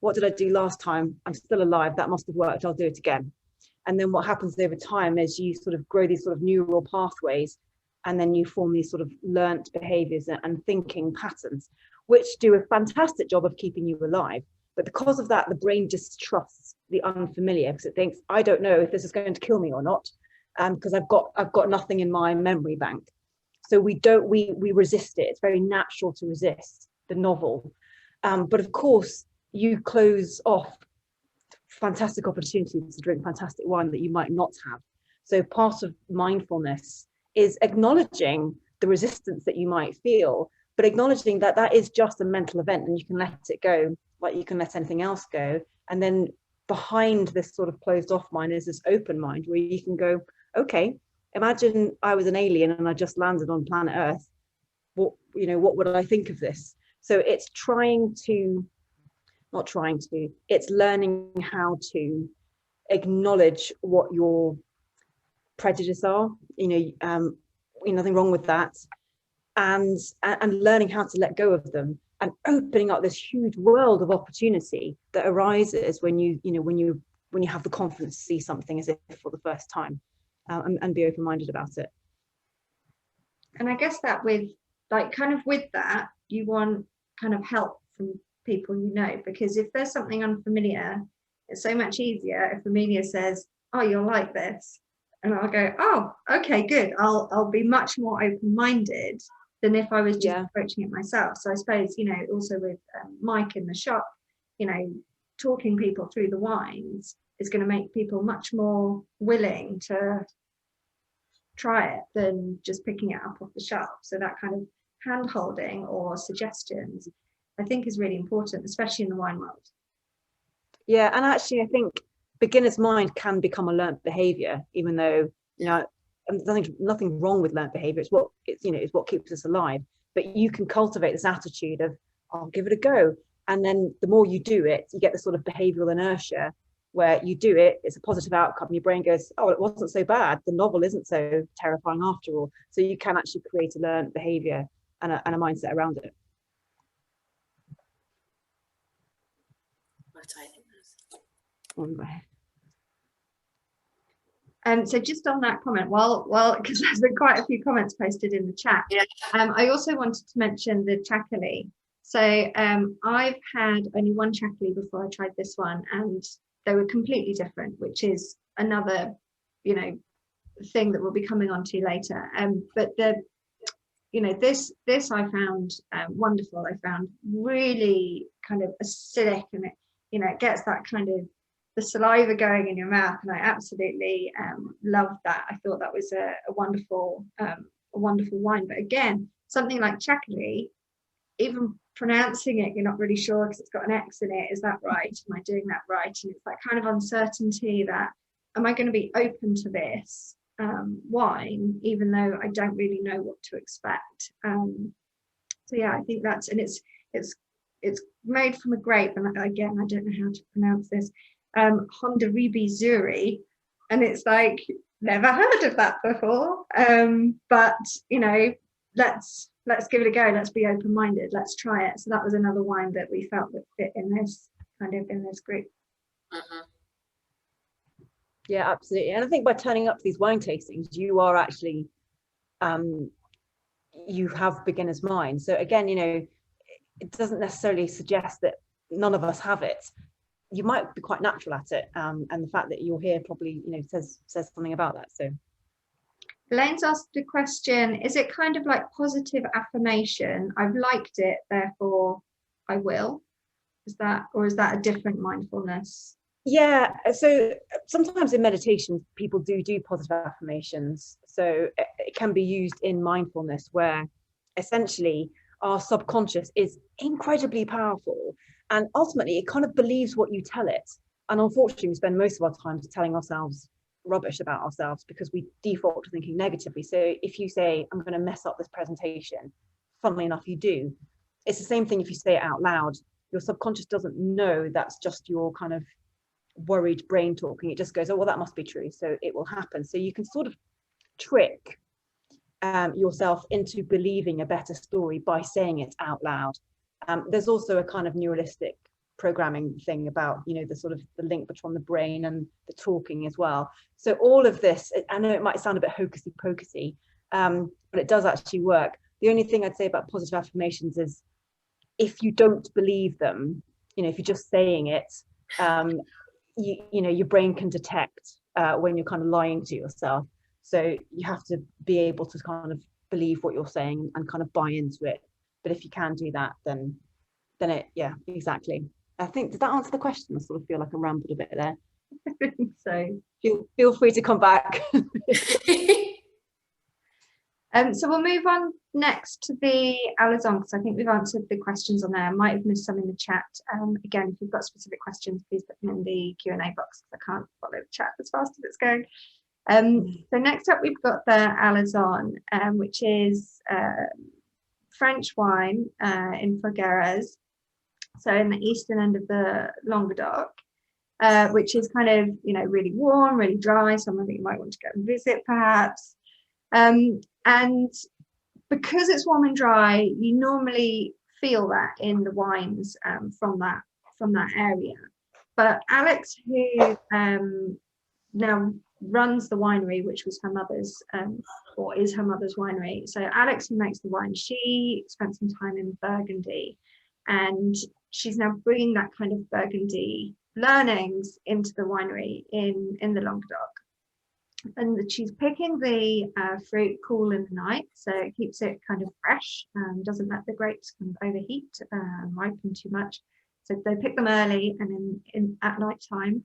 What did I do last time? I'm still alive. That must have worked. I'll do it again. And then what happens over time is you sort of grow these sort of neural pathways, and then you form these sort of learnt behaviors and thinking patterns, which do a fantastic job of keeping you alive. But because of that, the brain distrusts the unfamiliar, because it thinks, I don't know if this is going to kill me or not, because I've got nothing in my memory bank. So we resist it. It's very natural to resist the novel. But of course, you close off fantastic opportunities to drink fantastic wine that you might not have. So part of mindfulness is acknowledging the resistance that you might feel, but acknowledging that that is just a mental event and you can let it go, like you can let anything else go. And then behind this sort of closed off mind is this open mind where you can go, okay, imagine I was an alien and I just landed on planet Earth. What would I think of this? So it's it's learning how to acknowledge what your prejudices are, nothing wrong with that, and learning how to let go of them, and opening up this huge world of opportunity that arises when you have the confidence to see something as if for the first time, and be open-minded about it. And I guess that with that, you want kind of help from people because if there's something unfamiliar, it's so much easier if Amelia says, oh, you're like this, and I'll go, oh, okay, good. I'll be much more open-minded than if I was just approaching it myself. So I suppose, also with Mike in the shop, talking people through the wines is going to make people much more willing to try it than just picking it up off the shelf. So that kind of hand-holding or suggestions, I think, is really important, especially in the wine world. Yeah, and actually I think beginner's mind can become a learnt behavior, even though nothing wrong with learnt behavior. It's what keeps us alive. But you can cultivate this attitude of, I'll give it a go, and then the more you do it, you get this sort of behavioral inertia where you do it, it's a positive outcome. Your brain goes, oh, it wasn't so bad. The novel isn't so terrifying after all. So you can actually create a learnt behavior and a mindset around it. What I think. So just on that comment, well, because there's been quite a few comments posted in the chat. Yeah. I also wanted to mention the Chakali. So I've had only one Chakali before I tried this one, and they were completely different, which is another, thing that we'll be coming on to later. But this I found wonderful. I found really kind of acidic, and it gets that kind of the saliva going in your mouth, and I absolutely loved that. I thought that was a wonderful wine. But again, something like Chakali, even pronouncing it, you're not really sure because it's got an X in it. Is that right? Am I doing that right? And it's that kind of uncertainty that, am I going to be open to this wine, even though I don't really know what to expect? So yeah, I think that's, and it's made from a grape, and again, I don't know how to pronounce this. Hondarribi Zuri, and it's like, never heard of that before, but let's give it a go. Let's be open-minded, let's try it. So that was another wine that we felt would fit in this group. Yeah, absolutely. And I think by turning up to these wine tastings, you are actually you have beginner's mind. So again, it doesn't necessarily suggest that none of us have it. You might be quite natural at it, and the fact that you're here probably says something about that. So Elaine's asked a question, is it kind of like positive affirmation? I've liked it, therefore I will. Is that a different mindfulness? Yeah, so sometimes in meditation people do positive affirmations. So it can be used in mindfulness, where essentially our subconscious is incredibly powerful, and ultimately it kind of believes what you tell it. And unfortunately we spend most of our time telling ourselves rubbish about ourselves because we default to thinking negatively. So if you say, I'm going to mess up this presentation, funnily enough, you do. It's the same thing if you say it out loud. Your subconscious doesn't know that's just your kind of worried brain talking. It just goes, oh, well, that must be true, so it will happen. So you can sort of trick yourself into believing a better story by saying it out loud. There's also a kind of neuralistic programming thing about, you know, the sort of the link between the brain and the talking as well. So all of this, I know it might sound a bit hocusy pocusy, but it does actually work. The only thing I'd say about positive affirmations is if you don't believe them, you know, if you're just saying it, you know, your brain can detect when you're kind of lying to yourself. So you have to be able to kind of believe what you're saying and kind of buy into it. But if you can do that, then it, yeah, exactly. I think, did that answer the question? I sort of feel like I rambled a bit there. So feel free to come back. So we'll move on next to the Alazon, because I think we've answered the questions on there. I might have missed some in the chat. Again, if you've got specific questions, please put them in the Q&A box, because I can't follow the chat as fast as it's going. So next up, we've got the Alazon, which is French wine in Figueres, so in the eastern end of the Languedoc, which is kind of, you know, really warm, really dry, somewhere that you might want to go and visit perhaps. And because it's warm and dry, you normally feel that in the wines from that area. But Alex, who now runs the winery, which was her mother's, or is her mother's winery. So Alex, who makes the wine, she spent some time in Burgundy, and she's now bringing that kind of Burgundy learnings into the winery in the Languedoc. And she's picking the fruit cool in the night, so it keeps it kind of fresh and doesn't let the grapes kind of overheat and ripen too much. So they pick them early and in at night time.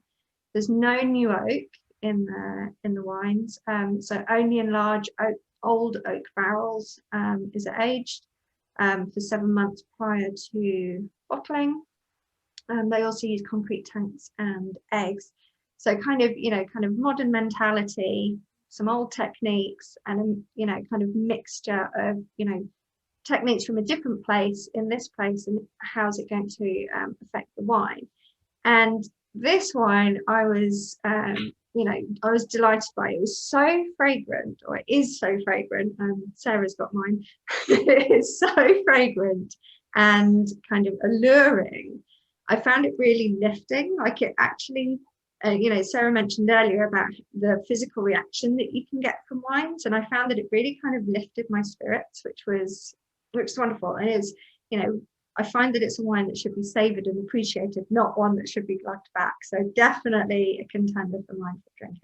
There's no new oak in the wines, so only in large old oak barrels is it aged for 7 months prior to bottling. They also use concrete tanks and eggs. So kind of, you know, kind of modern mentality, some old techniques, and, you know, kind of mixture of, you know, techniques from a different place in this place, and how's it going to affect the wine. And this wine, I was, you know, I was delighted by. It was so fragrant, or it is so fragrant. Sarah's got mine. It's so fragrant and kind of alluring. I found it really lifting, like it actually. You know, Sarah mentioned earlier about the physical reaction that you can get from wines, and I found that it really kind of lifted my spirits, which was wonderful. And it's, you know, I find that it's a wine that should be savoured and appreciated, not one that should be glugged back. So definitely a contender for mindful drinking.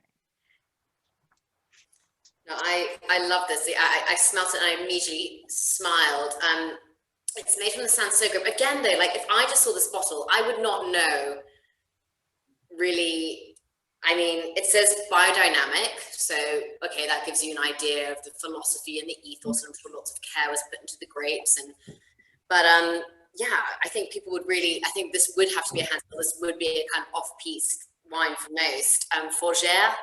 No, I love this. I smelt it and I immediately smiled. It's made from the Sansegra. Again, though, like if I just saw this bottle, I would not know. Really, I mean, it says biodynamic, so okay, that gives you an idea of the philosophy and the ethos, and I'm sure lots of care was put into the grapes. But yeah, I think people would really, I think this would have to be a handful. This would be a kind of off-piste wine for most. Fougères,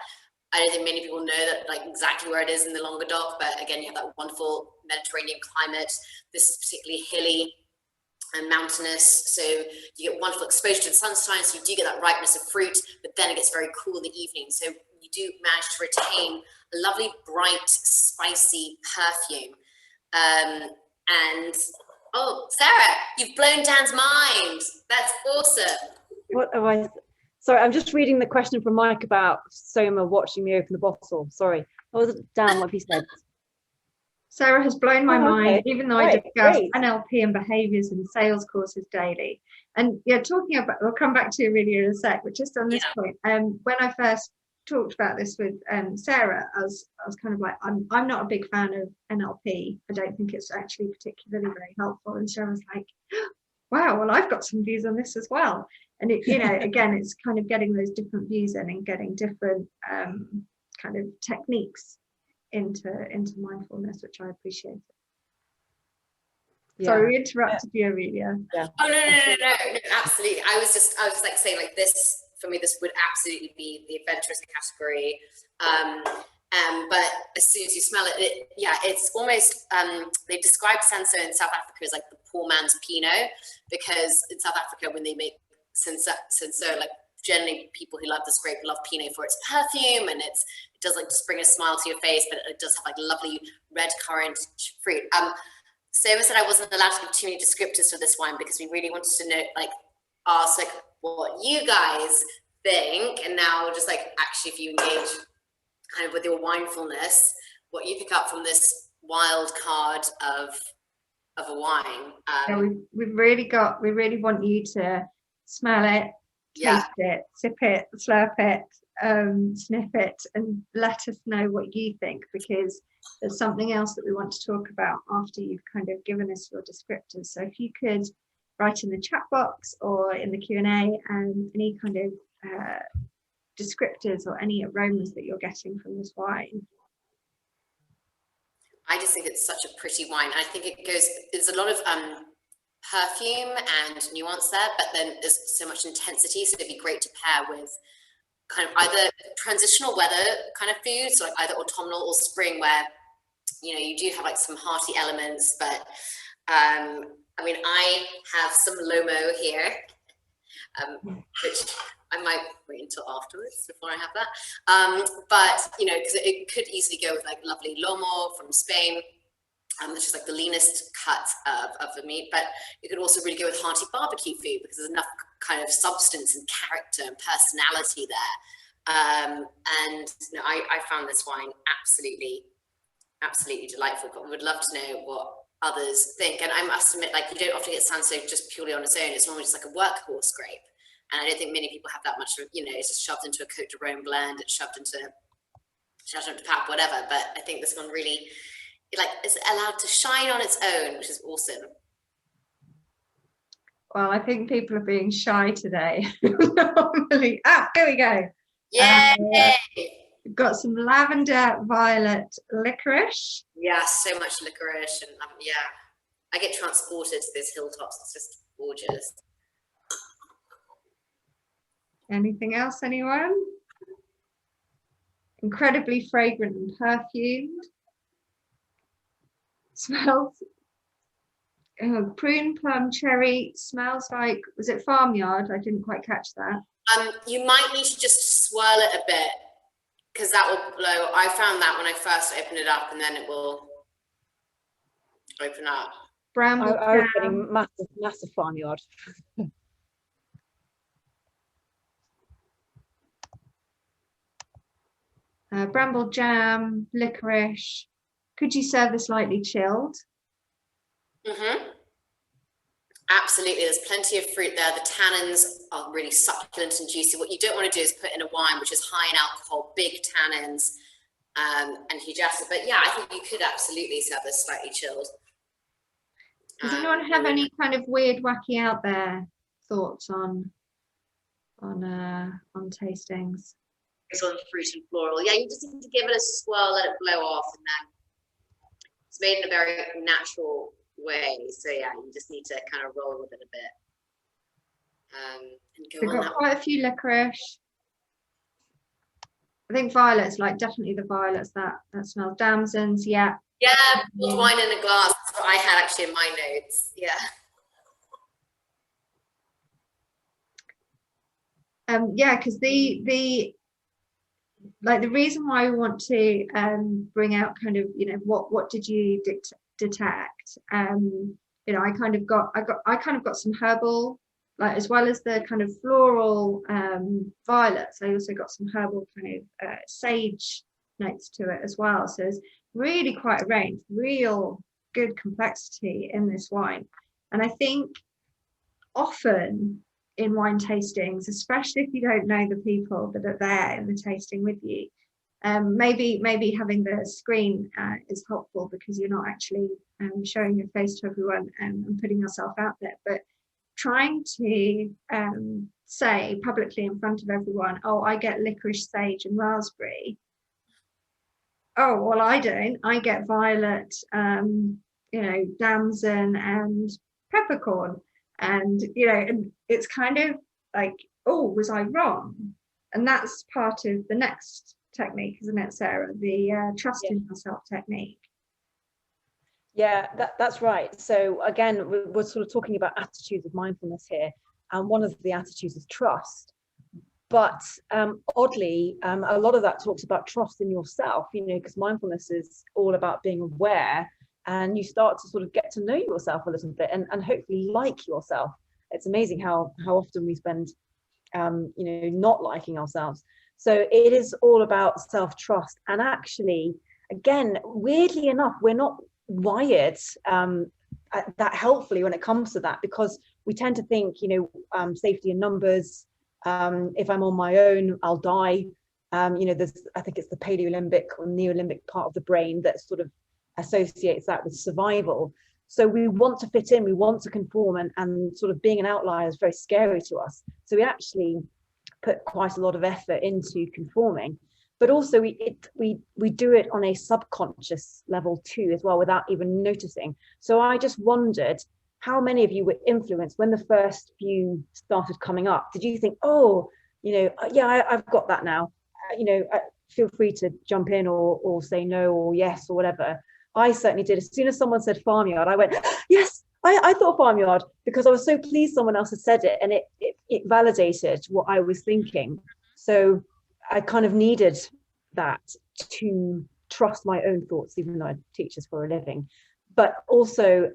I don't think many people know that, like exactly where it is in the Languedoc, but again, you have that wonderful Mediterranean climate. This is particularly hilly and mountainous, so you get wonderful exposure to the sunshine, so you do get that ripeness of fruit, but then it gets very cool in the evening, so you do manage to retain a lovely bright spicy perfume. And oh, Sarah, you've blown Dan's mind. That's awesome. What am I? Sorry, I'm just reading the question from Mike about Soma watching me open the bottle. Sorry, what was it, Dan? What have you said? Sarah has blown my mind, even though I discuss NLP and behaviours in sales courses daily. And yeah, talking about, we'll come back to Amelia in a sec, but just on this point, when I first talked about this with Sarah, I was kind of like, I'm not a big fan of NLP. I don't think it's actually particularly very helpful. And Sarah was like, wow, well, I've got some views on this as well. And it, you know, again, it's kind of getting those different views in and getting different kind of techniques into mindfulness, which I appreciate. Sorry, we interrupted you, Amelia. Oh no, absolutely. I was like saying, like this for me, this would absolutely be the adventurous category. But as soon as you smell it, it's almost, they describe Senso in South Africa as like the poor man's Pinot, because in South Africa, when they make Senso, like generally people who love this grape love Pinot for its perfume, and it does like just bring a smile to your face, but it does have like lovely red currant fruit. Soma said I wasn't allowed to give too many descriptors for this wine because we really wanted to know, like, ask like what you guys think, and now just like actually if you engage kind of with your winefulness, what you pick up from this wild card of a wine. We really want you to smell it, taste it, sip it, slurp it, sniff it, and let us know what you think, because there's something else that we want to talk about after you've kind of given us your descriptors. So if you could write in the chat box or in the Q&A any kind of descriptors or any aromas that you're getting from this wine. I just think it's such a pretty wine. I think there's a lot of perfume and nuance there, but then there's so much intensity, so it'd be great to pair with kind of either transitional weather kind of foods, so like either autumnal or spring, where you do have like some hearty elements, but I mean, I have some Lomo here, which I might wait until afterwards before I have that. But because it could easily go with like lovely Lomo from Spain, which is like the leanest cut of the meat, but it could also really go with hearty barbecue food because there's enough kind of substance and character and personality there. And I found this wine absolutely delightful, but would love to know what others think. And I must admit, like, you don't often get Senso just purely on its own. It's normally just like a workhorse grape, and I don't think many people have that much. It's just shoved into a Côte de Rhône blend. It's shoved into pap, whatever. But I think this one really, like, is allowed to shine on its own, which is awesome. Well, I think people are being shy today. Normally, here we go. Yay! We've got some lavender violet licorice. Yeah, so much licorice, and I get transported to these hilltops. It's just gorgeous. Anything else, anyone? Incredibly fragrant and perfumed. Smells prune, plum, cherry. Smells like, was it farmyard? I didn't quite catch that. You might need to just swirl it a bit, because that will blow. I found that when I first opened it up, and then it will open up. Bramble I was getting massive farmyard. Bramble jam, licorice. Could you serve this lightly chilled? Absolutely, there's plenty of fruit there. The tannins are really succulent and juicy. What you don't want to do is put in a wine which is high in alcohol, big tannins, and huge acid. But yeah, I think you could absolutely serve this slightly chilled. Does anyone have any kind of weird, wacky out there thoughts on tastings? It's on fruit and floral. Yeah, you just need to give it a swirl, let it blow off, and then it's made in a very natural way. So yeah, you just need to kind of roll with it a bit. And go We've on got quite a few licorice. I think violets, like definitely the violets that smell. Damsons, yeah. Yeah, wine in a glass. That's what I had actually in my notes. Yeah. Yeah, because the reason why we want to bring out kind of what did you detect? I kind of got some herbal, like, as well as the kind of floral violets. I also got some herbal kind of sage notes to it as well. So it's really quite a range, real good complexity in this wine. And I think often in wine tastings, especially if you don't know the people that are there in the tasting with you, maybe having the screen is helpful, because you're not actually showing your face to everyone and putting yourself out there, but trying to say publicly in front of everyone, oh, I get licorice, sage and raspberry. Oh, well, I don't. I get violet, damson and peppercorn. And, and it's kind of like, oh, was I wrong? And that's part of the next technique, isn't it, Sarah? The trust in yourself technique. Yeah, that's right. So again, we're sort of talking about attitudes of mindfulness here, and one of the attitudes is trust. But oddly, a lot of that talks about trust in yourself, you know, because mindfulness is all about being aware, and you start to sort of get to know yourself a little bit and hopefully like yourself. It's amazing how often we spend, you know, not liking ourselves. So it is all about self-trust. And actually, again, weirdly enough, we're not wired that helpfully when it comes to that, because we tend to think, you know, safety in numbers. If I'm on my own, I'll die. You know, there's, I think it's the Paleolimbic or Neolimbic part of the brain that sort of associates that with survival. So we want to fit in, we want to conform, and sort of being an outlier is very scary to us. So we actually put quite a lot of effort into conforming, but also we do it on a subconscious level too as well, without even noticing. So I just wondered, how many of you were influenced when the first few started coming up? Did you think, oh, you know, yeah, I've got that now, you know, feel free to jump in or say no or yes or whatever. I certainly did. As soon as someone said farmyard, I went, yes, I thought farmyard, because I was so pleased someone else had said it, and it validated what I was thinking. So I kind of needed that to trust my own thoughts, even though I teach this for a living. But also,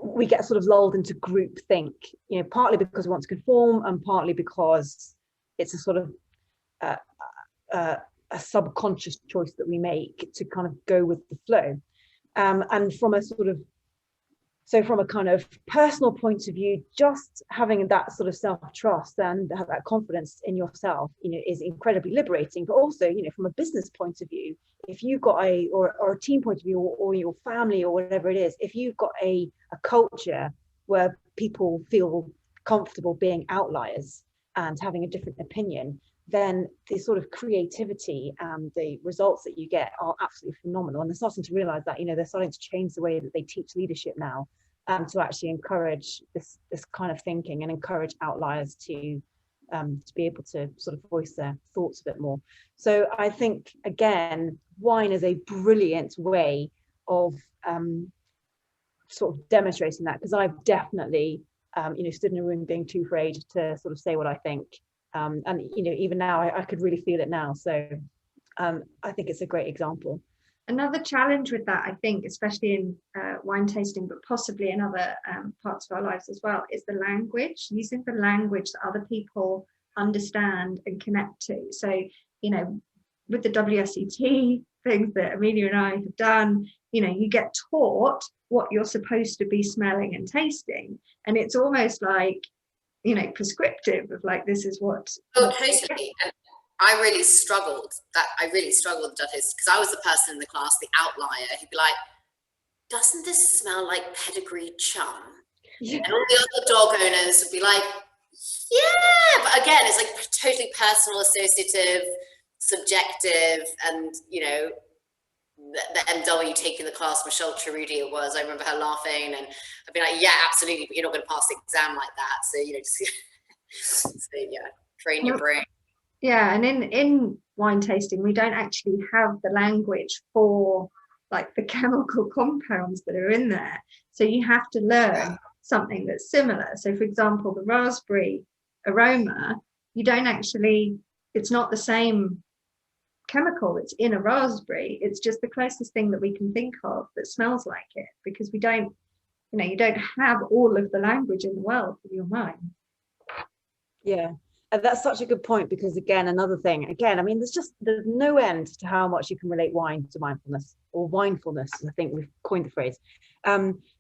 we get sort of lulled into group think, you know, partly because we want to conform, and partly because it's a sort of a subconscious choice that we make to kind of go with the flow. And from a sort of, so from a kind of personal point of view, just having that sort of self-trust and have that confidence in yourself, you know, is incredibly liberating. But also, you know, from a business point of view, if you've got or a team point of view, or your family or whatever it is, if you've got a culture where people feel comfortable being outliers and having a different opinion, then the sort of creativity and the results that you get are absolutely phenomenal. And they're starting to realize that, you know, they're starting to change the way that they teach leadership now, to actually encourage this kind of thinking and encourage outliers to be able to sort of voice their thoughts a bit more. So I think, again, wine is a brilliant way of sort of demonstrating that, because I've definitely, you know, stood in a room being too afraid to sort of say what I think. And, you know, even now I could really feel it now. So I think it's a great example. Another challenge with that, I think, especially in wine tasting, but possibly in other parts of our lives as well, is the language, using the language that other people understand and connect to. So, you know, with the WSET things that Amelia and I have done, you know, you get taught what you're supposed to be smelling and tasting. And it's almost like, you know, prescriptive of like, this is what. Oh, totally. And I really struggled with judges, because I was the person in the class, the outlier, who'd be like, doesn't this smell like pedigree chum? Yeah. And all the other dog owners would be like, yeah, but again, it's like totally personal, associative, subjective, and, you know, the MW taking the class, Michelle Trudi it was, I remember her laughing, and I'd be like, yeah, absolutely, but you're not going to pass the exam like that. So, you know, just so, yeah, train your brain. Yeah, and in wine tasting, we don't actually have the language for like the chemical compounds that are in there. So you have to learn something that's similar. So for example, the raspberry aroma, you don't actually, it's not the same chemical that's in a raspberry. It's just the closest thing that we can think of that smells like it, because we don't, you know, you don't have all of the language in the world for your wine. Yeah. And that's such a good point, because again, another thing, again, I mean, there's no end to how much you can relate wine to mindfulness, or winefulness, I think we've coined the phrase.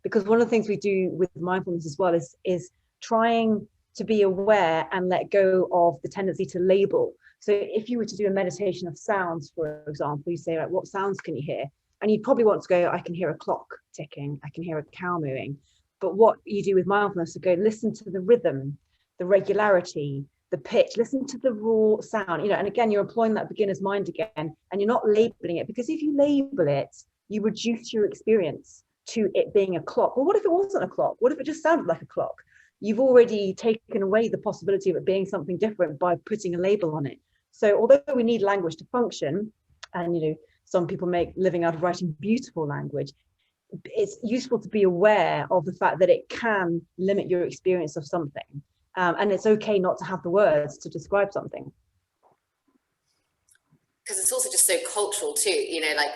Because one of the things we do with mindfulness as well is trying to be aware and let go of the tendency to label. So if you were to do a meditation of sounds, for example, you say, like, what sounds can you hear? And you'd probably want to go, I can hear a clock ticking, I can hear a cow mooing. But what you do with mindfulness is go listen to the rhythm, the regularity, the pitch, listen to the raw sound, you know, and again, you're employing that beginner's mind again, and you're not labeling it, because if you label it, you reduce your experience to it being a clock. Well, what if it wasn't a clock? What if it just sounded like a clock? you've already taken away the possibility of it being something different by putting a label on it. So although we need language to function, and you know, some people make living out of writing beautiful language, it's useful to be aware of the fact that it can limit your experience of something. And it's okay not to have the words to describe something. Because it's also just so cultural too, you know, like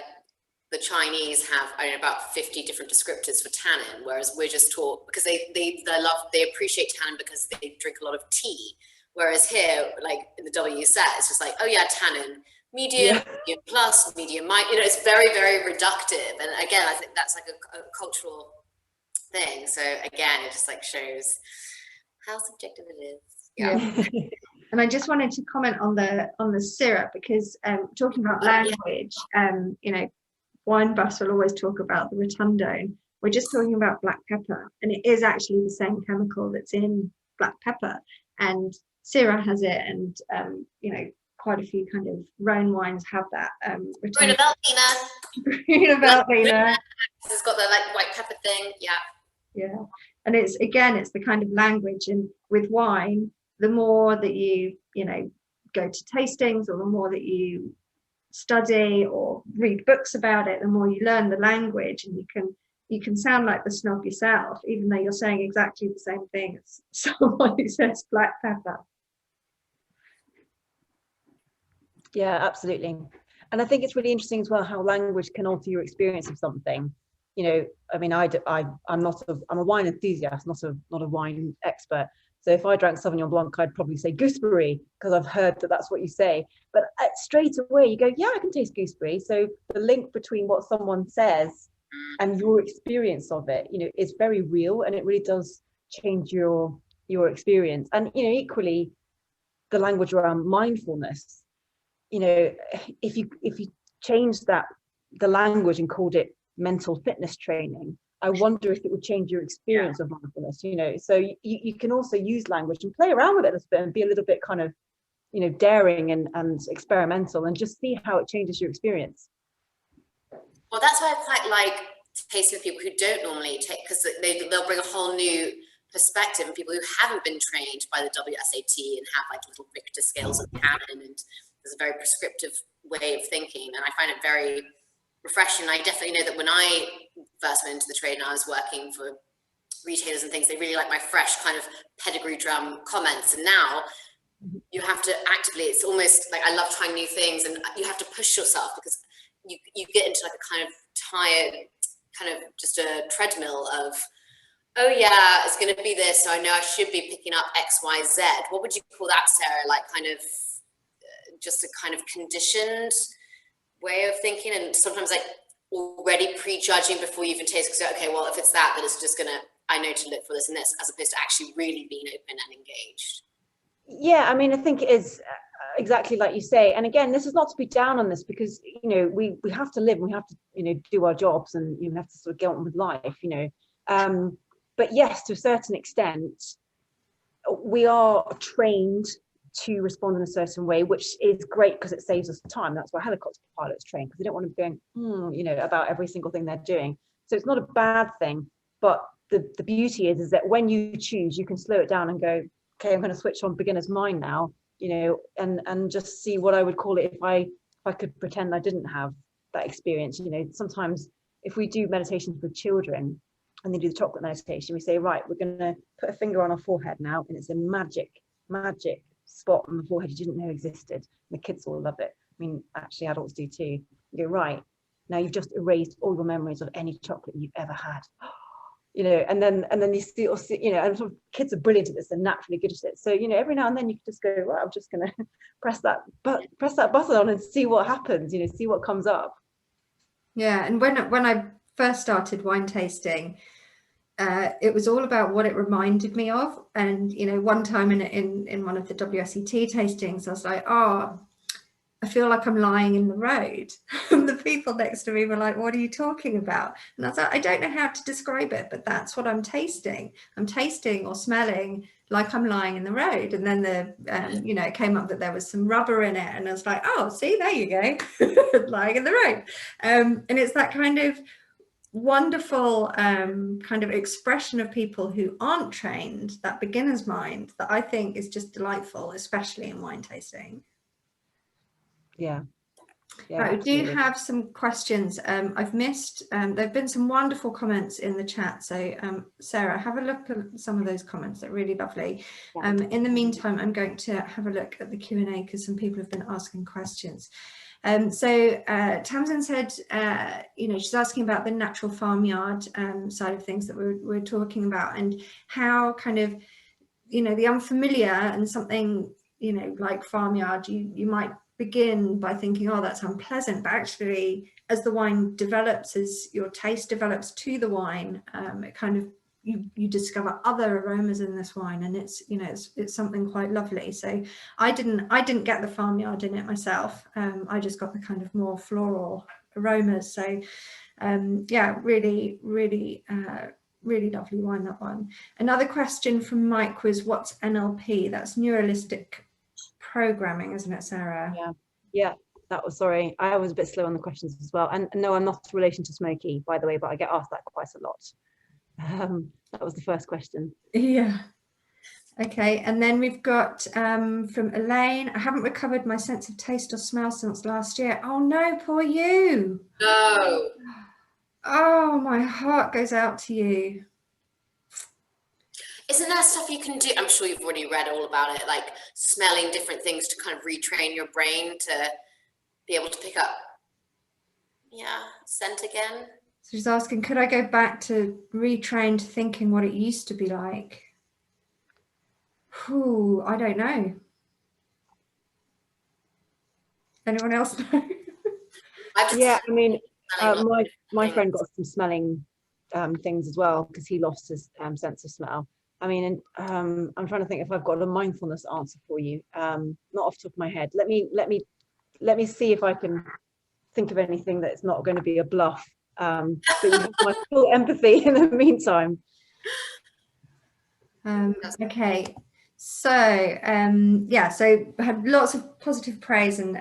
the Chinese have, I don't know, about 50 different descriptors for tannin, whereas we're just taught, because they appreciate tannin because they drink a lot of tea. Whereas here, like in the W set, it's just like, oh yeah, tannin, medium, medium plus, medium minus, you know, it's very, very reductive. And again, I think that's like a cultural thing. So again, it just like shows how subjective it is. Yeah. And I just wanted to comment on the syrup, because talking about language, you know, Wine Bus will always talk about the rotundone. We're just talking about black pepper, and it is actually the same chemical that's in black pepper, and Syrah has it, and you know, quite a few kind of Rhone wines have that. Bruno Veltliner. Bruno Veltliner. It's got the like white pepper thing. Yeah. And it's, again, it's the kind of language, and with wine, the more that you know, go to tastings, or the more that you study or read books about it, the more you learn the language, and you can sound like the snob yourself, even though you're saying exactly the same thing as someone who says black pepper. Yeah, absolutely. And I think it's really interesting as well how language can alter your experience of something. You know, I mean, I'm a wine enthusiast, not a wine expert. So if I drank Sauvignon Blanc, I'd probably say gooseberry, because I've heard that that's what you say. But straight away you go, yeah, I can taste gooseberry. So the link between what someone says and your experience of it, you know, is very real, and it really does change your experience. And you know, equally, the language around mindfulness, you know, if you change the language and called it mental fitness training, I wonder if it would change your experience of mindfulness, you know. So you can also use language and play around with it a little bit, and be a little bit kind of, you know, daring and experimental, and just see how it changes your experience. Well, that's why I quite like tasting with people who don't normally take, because they'll bring a whole new perspective, and people who haven't been trained by the WSAT and have like little Richter scales of tannin, and there's a very prescriptive way of thinking, and I find it very refreshing. I definitely know that when I first went into the trade and I was working for retailers and things, they really like my fresh kind of pedigree drum comments. And now you have to actively, it's almost like, I love trying new things, and you have to push yourself, because you get into like a kind of tired, kind of just a treadmill of, oh yeah, it's going to be this, so I know I should be picking up X, Y, Z. What would you call that, Sarah? Like kind of just a kind of conditioned way of thinking, and sometimes like already prejudging before you even taste, because okay, well, if it's that, then it's just gonna, I know to look for this and this, as opposed to actually really being open and engaged. Yeah, I mean, I think it is exactly like you say. And again, this is not to be down on this, because you know, we have to live, and we have to, you know, do our jobs, and you have to sort of get on with life, you know. But yes, to a certain extent, we are trained to respond in a certain way, which is great because it saves us time. That's why helicopter pilots train, because they don't want to be going, you know, about every single thing they're doing. So it's not a bad thing, but the beauty is that when you choose, you can slow it down and go, okay, I'm going to switch on beginner's mind now, you know, and just see what I would call it if I could pretend I didn't have that experience. You know, sometimes if we do meditations with children and they do the chocolate meditation, we say, right, we're going to put a finger on our forehead now, and it's a magic spot on the forehead you didn't know existed. The kids all love it. I mean, actually adults do too. You go, right, now you've just erased all your memories of any chocolate you've ever had. You know, and then you see, you know, and sort of kids are brilliant at this and naturally good at it. So, you know, every now and then you can just go, right, I'm just going to press that button on and see what happens, you know, see what comes up. Yeah, and when I first started wine tasting, it was all about what it reminded me of. And you know, one time in one of the WSET tastings, I was like, oh, I feel like I'm lying in the road. And the people next to me were like, what are you talking about? And I was like, I don't know how to describe it, but that's what I'm tasting. I'm tasting or smelling like I'm lying in the road. And then you know, it came up that there was some rubber in it, and I was like, oh, see, there you go. Lying in the road. And it's that kind of, wonderful kind of expression of people who aren't trained, that beginner's mind, that I think is just delightful, especially in wine tasting. Yeah. Right, we do Absolutely. have some questions. I've missed, there have been some wonderful comments in the chat. So Sarah, have a look at some of those comments. They're really lovely. In the meantime, I'm going to have a look at the Q&A because some people have been asking questions. Tamsin said, she's asking about the natural farmyard side of things that we're talking about, and how kind of, the unfamiliar and something, like farmyard, you might begin by thinking, oh, that's unpleasant, but actually as the wine develops, as your taste develops to the wine, it kind of, you discover other aromas in this wine, and it's something quite lovely. So I didn't get the farmyard in it myself. I just got the kind of more floral aromas. So yeah, really lovely wine, that one. Another question from Mike was, what's NLP? That's neuralistic programming, isn't it, Sarah? Yeah, that was, sorry, I was a bit slow on the questions as well. And no, I'm not in relation to Smokey, by the way, but I get asked that quite a lot. That was the first question. Yeah. Okay, and then we've got from Elaine, I haven't recovered my sense of taste or smell since last year. Oh no, poor you. No. Oh, my heart goes out to you. Isn't there stuff you can do? I'm sure you've already read all about it, like smelling different things to kind of retrain your brain to be able to pick up, scent again. So she's asking, could I go back to retrain to thinking what it used to be like? Whew, I don't know. Anyone else know? Yeah, I mean, my friend got some smelling things as well, because he lost his sense of smell. I mean, I'm trying to think if I've got a mindfulness answer for you. Not off the top of my head. Let me see if I can think of anything that's not going to be a bluff. But you have my full empathy in the meantime. Okay, so yeah, so I had lots of positive praise, and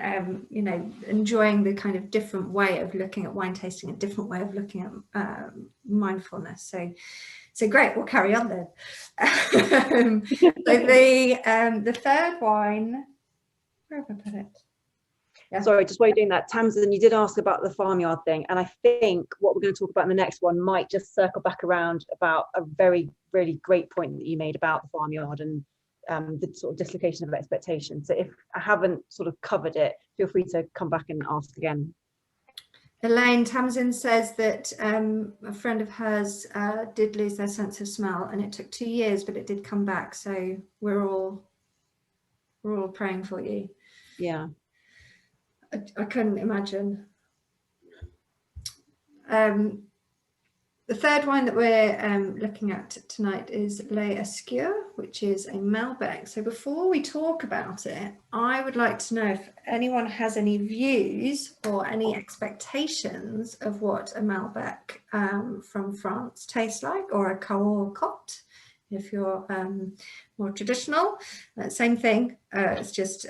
enjoying the kind of different way of looking at wine tasting, a different way of looking at mindfulness. So great, we'll carry on then. So the third wine, where have I put it? Yeah. Sorry, just while you're doing that, Tamsin, you did ask about the farmyard thing, and I think what we're going to talk about in the next one might just circle back around about a very, really great point that you made about the farmyard and the sort of dislocation of expectations. So if I haven't sort of covered it, feel free to come back and ask again. Elaine, Tamsin says that a friend of hers did lose their sense of smell, and it took 2 years, but it did come back. So we're all praying for you. Yeah. I couldn't imagine. The third wine that we're looking at tonight is Les Escures, which is a Malbec. So before we talk about it, I would like to know if anyone has any views or any expectations of what a Malbec from France tastes like, or a Cahors Cotte, if you're more traditional. Same thing, it's just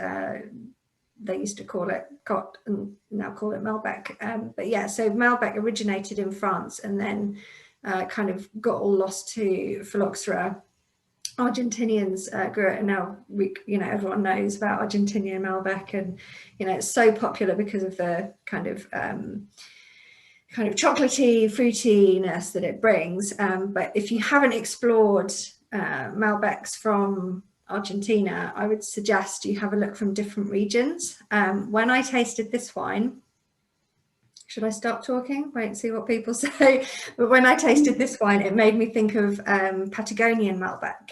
they used to call it Cotte and now call it Malbec. But yeah, so Malbec originated in France and then kind of got all lost to phylloxera. Argentinians grew it, and now everyone knows about Argentinian Malbec, and it's so popular because of the kind of chocolatey fruitiness that it brings. But if you haven't explored Malbecs from Argentina, I would suggest you have a look from different regions. When I tasted this wine, should I stop talking? Wait and see what people say. But when I tasted this wine, it made me think of Patagonian Malbec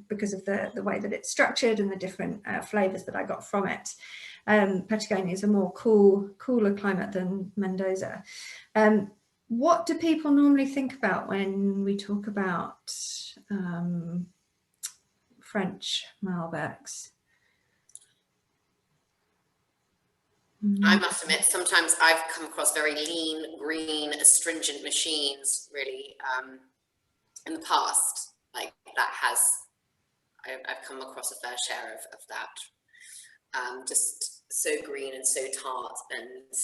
because of the way that it's structured and the different flavors that I got from it. Patagonia is a more cooler climate than Mendoza. What do people normally think about when we talk about French Malbecs? I must admit, sometimes I've come across very lean, green, astringent machines, really, in the past. Like I've come across a fair share of that. Just so green and so tart, and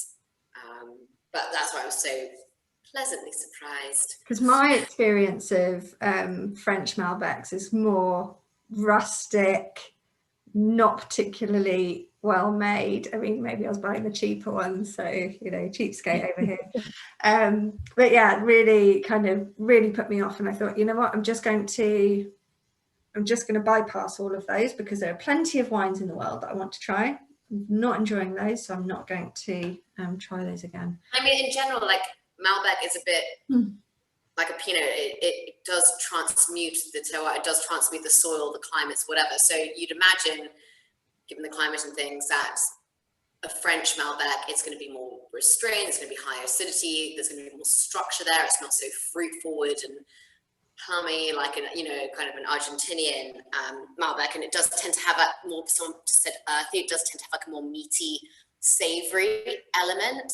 but that's why I was so pleasantly surprised. Because my experience of French Malbecs is more rustic, not particularly well made. I mean, maybe I was buying the cheaper ones, so, you know, cheapskate over here. But yeah, really really put me off, and I thought, you know what, I'm just going to bypass all of those, because there are plenty of wines in the world that I want to try. I'm not enjoying those, so I'm not going to try those again. I mean, in general, like Malbec is a bit like a Pinot. It does transmute the terroir, it does transmute the soil, the climates, whatever. So you'd imagine, given the climate and things, that a French Malbec, it's going to be more restrained, it's going to be higher acidity, there's going to be more structure there, it's not so fruit forward and plummy like an, you know, kind of an Argentinian Malbec, and it does tend to have a more, someone just said earthy, it does tend to have like a more meaty, savory element.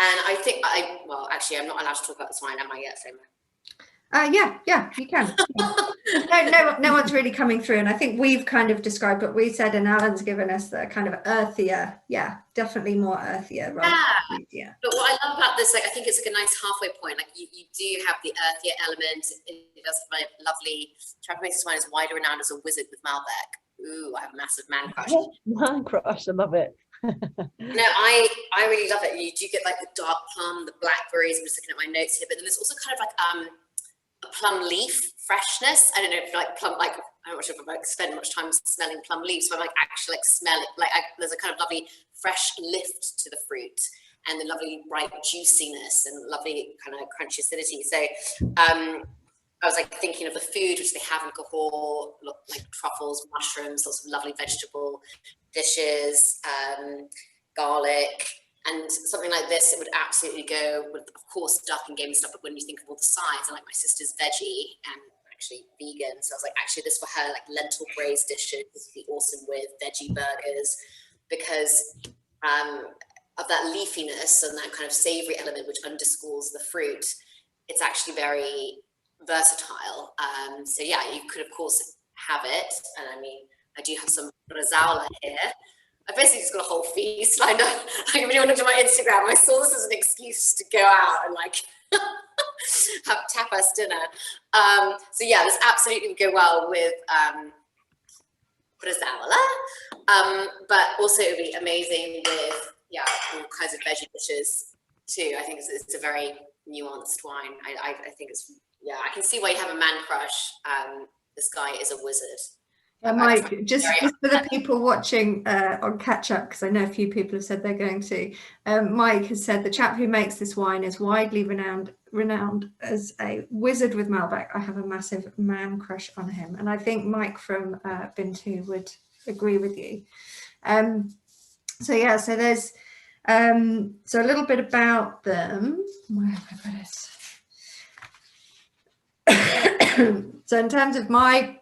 And I think well, actually, I'm not allowed to talk about this wine, am I yet, Soma? Yeah, you can. No one's really coming through, and I think we've kind of described what we said, and Alan's given us the kind of earthier, definitely more earthier. Yeah. But what I love about this, like, I think it's like a nice halfway point. Like you do have the earthier element. It does have a lovely. This wine is widely renowned as a wizard with Malbec. Ooh, I have a massive man crush. Man crush, I love it. No, I really love it. You do get like the dark plum, the blackberries. I'm just looking at my notes here, but then there's also kind of like a plum leaf freshness. I don't know if like plum, like I'm not sure if I've like spent much time smelling plum leaves, but I'm like actually like smell it. Like there's a kind of lovely fresh lift to the fruit, and the lovely bright juiciness and lovely kind of crunchy acidity. So I was like thinking of the food which they have in Cahors, like truffles, mushrooms, lots of lovely vegetable dishes, garlic, and something like this, it would absolutely go with, of course, duck and game and stuff, but when you think of all the sides, and like my sister's veggie and actually vegan, so I was like, actually this for her, like lentil braised dishes, this would be awesome with veggie burgers, because of that leafiness and that kind of savory element which underscores the fruit. It's actually very versatile. So yeah, you could of course have it, and I mean, I do have some Brasaola here. I basically just got a whole feast lined up. Like, if anyone looked at my Instagram, I saw this as an excuse to go out and like have tapas dinner. So yeah, this absolutely would go well with Brasaola, but also it would be amazing with all kinds of veggie dishes too. I think it's a very nuanced wine. I think it's I can see why you have a man crush. This guy is a wizard. Mike, just for the people watching on catch up, because I know a few people have said they're going to. Mike has said the chap who makes this wine is widely renowned as a wizard with Malbec. I have a massive man crush on him, and I think Mike from Bin2 would agree with you. So there's so a little bit about them. Where have I put it? So in terms of my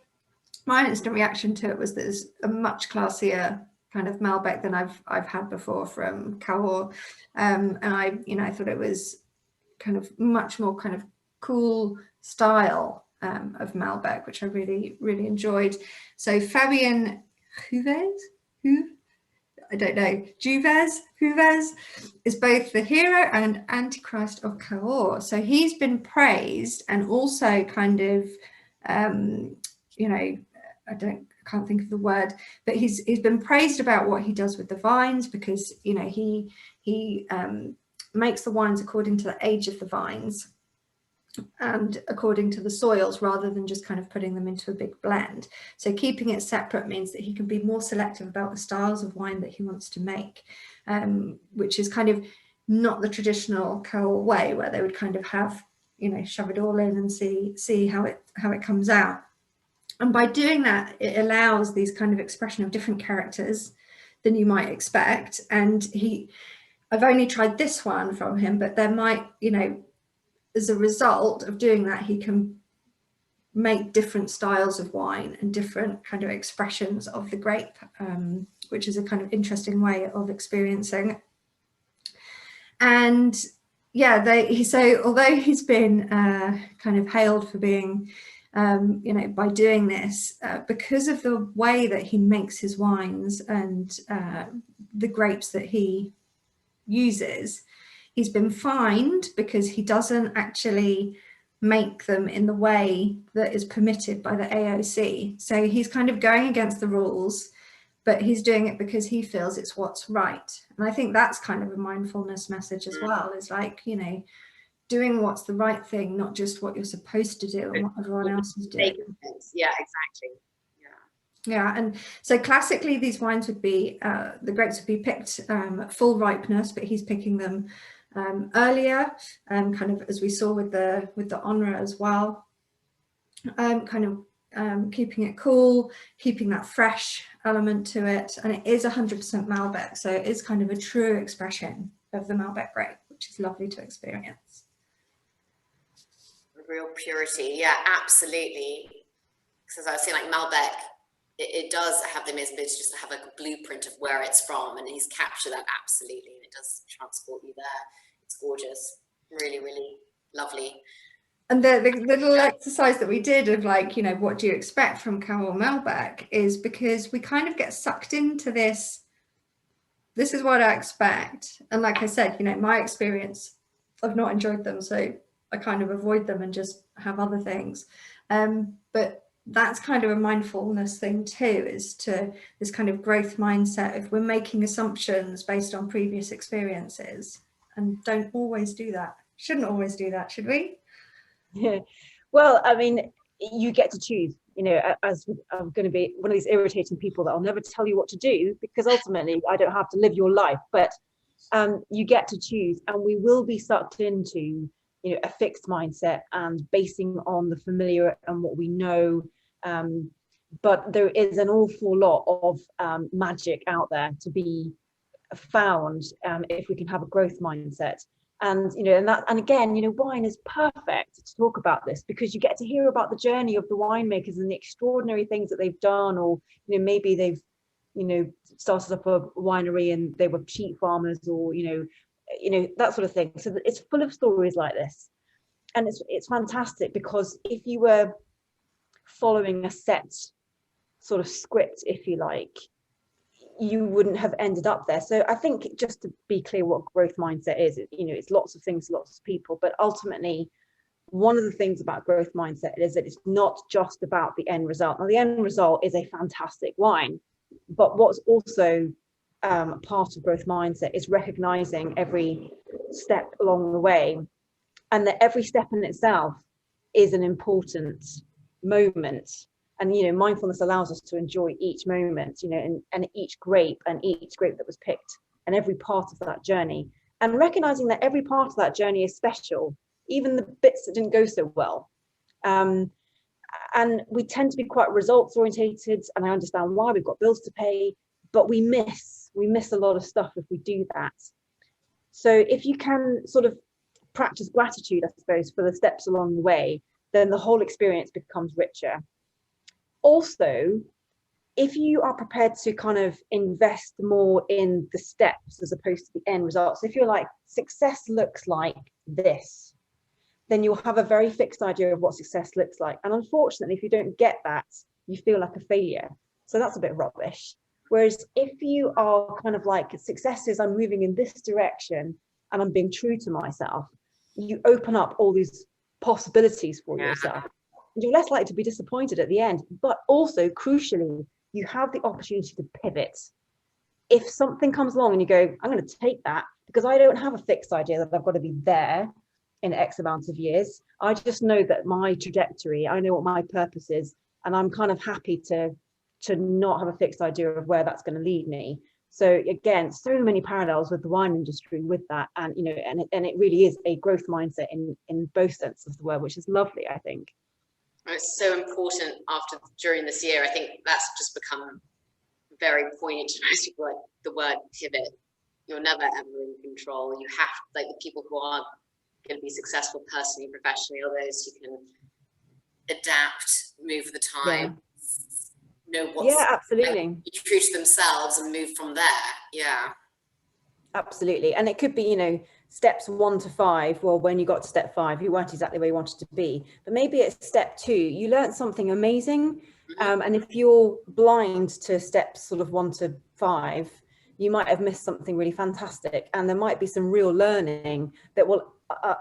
instant reaction to it was that it's a much classier kind of Malbec than I've had before from Cahors, and I thought it was kind of much more kind of cool style of Malbec, which I really enjoyed. So Fabien Jouves, Jouves is both the hero and antichrist of Cahors. So he's been praised, and also kind of I can't think of the word, but he's been praised about what he does with the vines, because he makes the wines according to the age of the vines and according to the soils, rather than just kind of putting them into a big blend. So keeping it separate means that he can be more selective about the styles of wine that he wants to make, which is kind of not the traditional Cahors way, where they would kind of have shove it all in and see how it comes out. And by doing that, it allows these kind of expression of different characters than you might expect. And I've only tried this one from him, but there might, as a result of doing that, he can make different styles of wine and different kind of expressions of the grape, which is a kind of interesting way of experiencing. And so although he's been kind of hailed for being by doing this, because of the way that he makes his wines and the grapes that he uses, he's been fined because he doesn't actually make them in the way that is permitted by the AOC. So he's kind of going against the rules, but he's doing it because he feels it's what's right. And I think that's kind of a mindfulness message as well, is like, you know, doing what's the right thing, not just what you're supposed to do and what everyone else is doing. Yeah, exactly. Yeah, and so classically these wines would be, the grapes would be picked at full ripeness, but he's picking them earlier, kind of as we saw with the Onra as well, kind of keeping it cool, keeping that fresh element to it, and it is 100% Malbec, so it is kind of a true expression of the Malbec grape, which is lovely to experience. Real purity, yeah, absolutely. Because as I was saying, like Malbec, it does have the amazing ability just to have like a blueprint of where it's from, and he's captured that absolutely, and it does transport you there. It's gorgeous, really, really lovely. And the little exercise that we did of like, you know, what do you expect from Cowell Malbec is because we kind of get sucked into this is what I expect. And like I said, you know, my experience, I've not enjoyed them, so I kind of avoid them and just have other things. But that's kind of a mindfulness thing too, is to this kind of growth mindset of we're making assumptions based on previous experiences, and don't always do that. Shouldn't always do that, should we? Yeah. Well, I mean, you get to choose, you know, as I'm going to be one of these irritating people that I'll never tell you what to do, because ultimately I don't have to live your life, but you get to choose, and we will be sucked into, you know, a fixed mindset and basing on the familiar and what we know. But there is an awful lot of magic out there to be found if we can have a growth mindset. And you know, and again, you know, wine is perfect to talk about this, because you get to hear about the journey of the winemakers and the extraordinary things that they've done, or you know, maybe they've, you know, started up a winery and they were sheep farmers, or you know that sort of thing. So it's full of stories like this, and it's fantastic, because if you were following a set sort of script, if you like, you wouldn't have ended up there. So I think, just to be clear what growth mindset is, you know, it's lots of things, lots of people, but ultimately one of the things about growth mindset is that it's not just about the end result. Now the end result is a fantastic wine, but what's also part of growth mindset is recognizing every step along the way, and that every step in itself is an important moment. And you know, mindfulness allows us to enjoy each moment, you know, and each grape that was picked, and every part of that journey, and recognizing that every part of that journey is special, even the bits that didn't go so well. And we tend to be quite results orientated, and I understand why, we've got bills to pay, but we miss a lot of stuff if we do that. So if you can sort of practice gratitude, I suppose, for the steps along the way, then the whole experience becomes richer. Also, if you are prepared to kind of invest more in the steps as opposed to the end results, if you're like, success looks like this, then you'll have a very fixed idea of what success looks like. And unfortunately, if you don't get that, you feel like a failure. So that's a bit rubbish. Whereas if you are kind of like, success is I'm moving in this direction and I'm being true to myself, you open up all these possibilities for yourself. You're less likely to be disappointed at the end, but also crucially, you have the opportunity to pivot. If something comes along and you go, I'm going to take that, because I don't have a fixed idea that I've got to be there in X amount of years. I just know that my trajectory, I know what my purpose is, and I'm kind of happy to not have a fixed idea of where that's going to lead me. So again, so many parallels with the wine industry with that, and you know, and it really is a growth mindset in both senses of the word, which is lovely, I think. It's so important during this year. I think that's just become very poignant to most people, like the word pivot. You're never ever in control. You have, like, the people who are going to be successful personally, professionally, or those who can adapt, move with the time, know what's, absolutely, be true to themselves and move from there. Yeah, absolutely. And it could be, you know, steps 1 to 5. Well, when you got to step 5, you weren't exactly where you wanted to be, but maybe it's step 2, you learned something amazing. And if you're blind to steps sort of 1 to 5, you might have missed something really fantastic, and there might be some real learning that will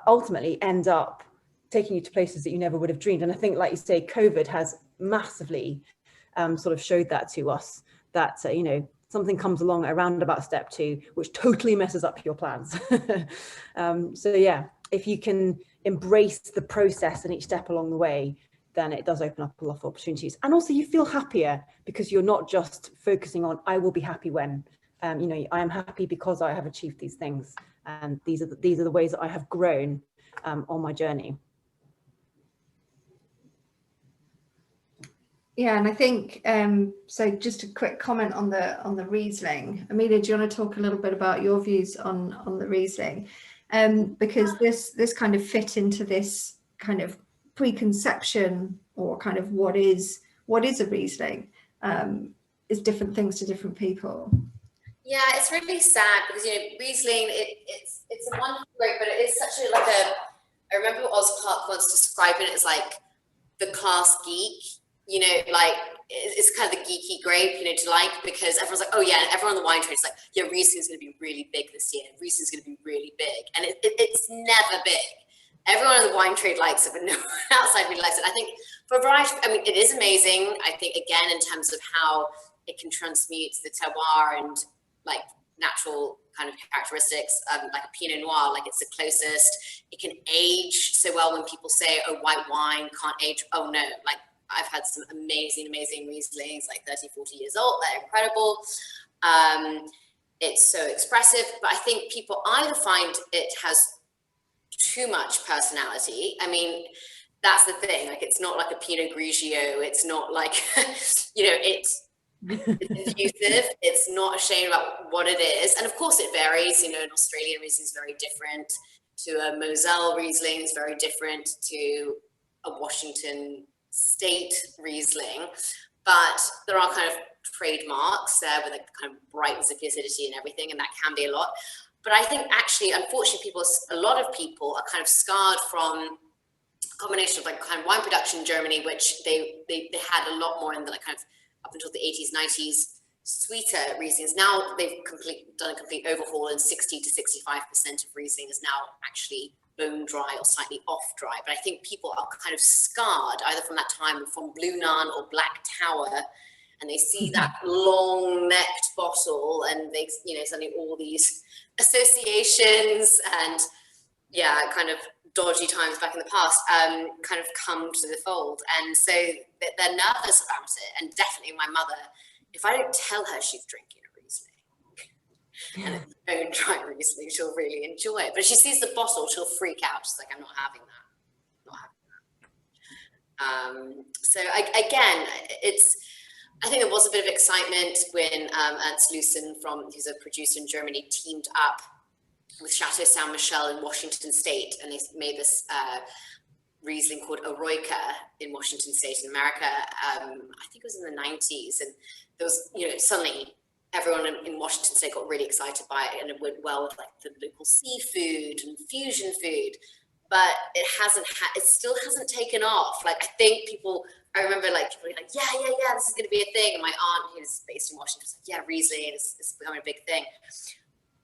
ultimately end up taking you to places that you never would have dreamed. And I think, like you say, COVID has massively sort of showed that to us, that you know, something comes along around about step 2 which totally messes up your plans. So yeah, if you can embrace the process and each step along the way, then it does open up a lot of opportunities. And also you feel happier because you're not just focusing on, I will be happy when, you know, I am happy because I have achieved these things, and these are the ways that I have grown on my journey. Yeah, and I think so. Just a quick comment on the Riesling. Amelia, do you want to talk a little bit about your views on the Riesling? Because this kind of fit into this kind of preconception, or kind of what is a Riesling, is different things to different people. Yeah, it's really sad because, you know, Riesling, it's a wonderful grape, but it is such a, like a, I remember Oz Clarke once describing it as like the class geek, you know, like it's kind of the geeky grape, you know, to like, because everyone's like, oh yeah, and everyone in the wine trade is like, yeah, Riesling's going to be really big this year. Riesling's going to be really big. And it's never big. Everyone in the wine trade likes it, but no one outside really likes it. I think for a variety, I mean, it is amazing. I think, again, in terms of how it can transmute the terroir and like natural kind of characteristics, like a Pinot Noir, like it's the closest. It can age so well. When people say, oh, white wine can't age. Oh no, like I've had some amazing Rieslings, like 30, 40 years old. They're incredible. It's so expressive, but I think people either find it has too much personality. I mean, that's the thing. Like, it's not like a Pinot Grigio. It's not like, you know, it's effusive. It's not ashamed about what it is. And of course it varies, you know, an Australian Riesling is very different to a Moselle Riesling, is very different to a Washington State Riesling, but there are kind of trademarks there with a kind of bright zippy acidity and everything, and that can be a lot. But I think actually, unfortunately, a lot of people are kind of scarred from a combination of like kind of wine production in Germany, which they had a lot more in the like kind of up until the 80s, 90s, sweeter Rieslings. Now they've done a complete overhaul, and 60 to 65% of Riesling is now actually bone dry or slightly off dry. But I think people are kind of scarred either from that time from Blue Nun or Black Tower, and they see that long necked bottle, and they, you know, suddenly all these associations and yeah, kind of dodgy times back in the past kind of come to the fold. And so they're nervous about it. And definitely my mother, if I don't tell her she's drinking a Riesling and it's bone dry Riesling, she'll really enjoy it. But if she sees the bottle, she'll freak out. She's like, I'm not having that. Not having that. So again, I think there was a bit of excitement when Ernst Lucen, who's a producer in Germany, teamed up with Chateau Saint Michel in Washington State, and they made this Riesling called Eroica in Washington State in America. I think it was in the 90s, and there was, you know, suddenly everyone in Washington State got really excited by it, and it went well with like the local seafood and fusion food. But it still hasn't taken off. Like, I think I remember like people being like, yeah, this is going to be a thing. And my aunt, who's based in Washington, was like, yeah, Riesling is becoming a big thing.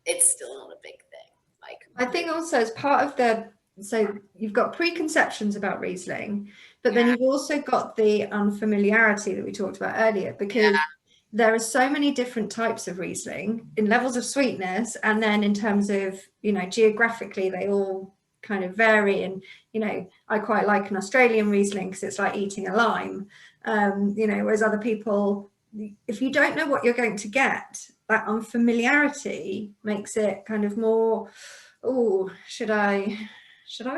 It's still not a big thing. Like, I think also as part of so you've got preconceptions about Riesling, but then you've also got the unfamiliarity that we talked about earlier, because there are so many different types of Riesling in levels of sweetness, and then in terms of, you know, geographically, they all kind of vary. And, you know, I quite like an Australian Riesling because it's like eating a lime, you know, whereas other people, if you don't know what you're going to get, that unfamiliarity makes it kind of more, oh, should I? And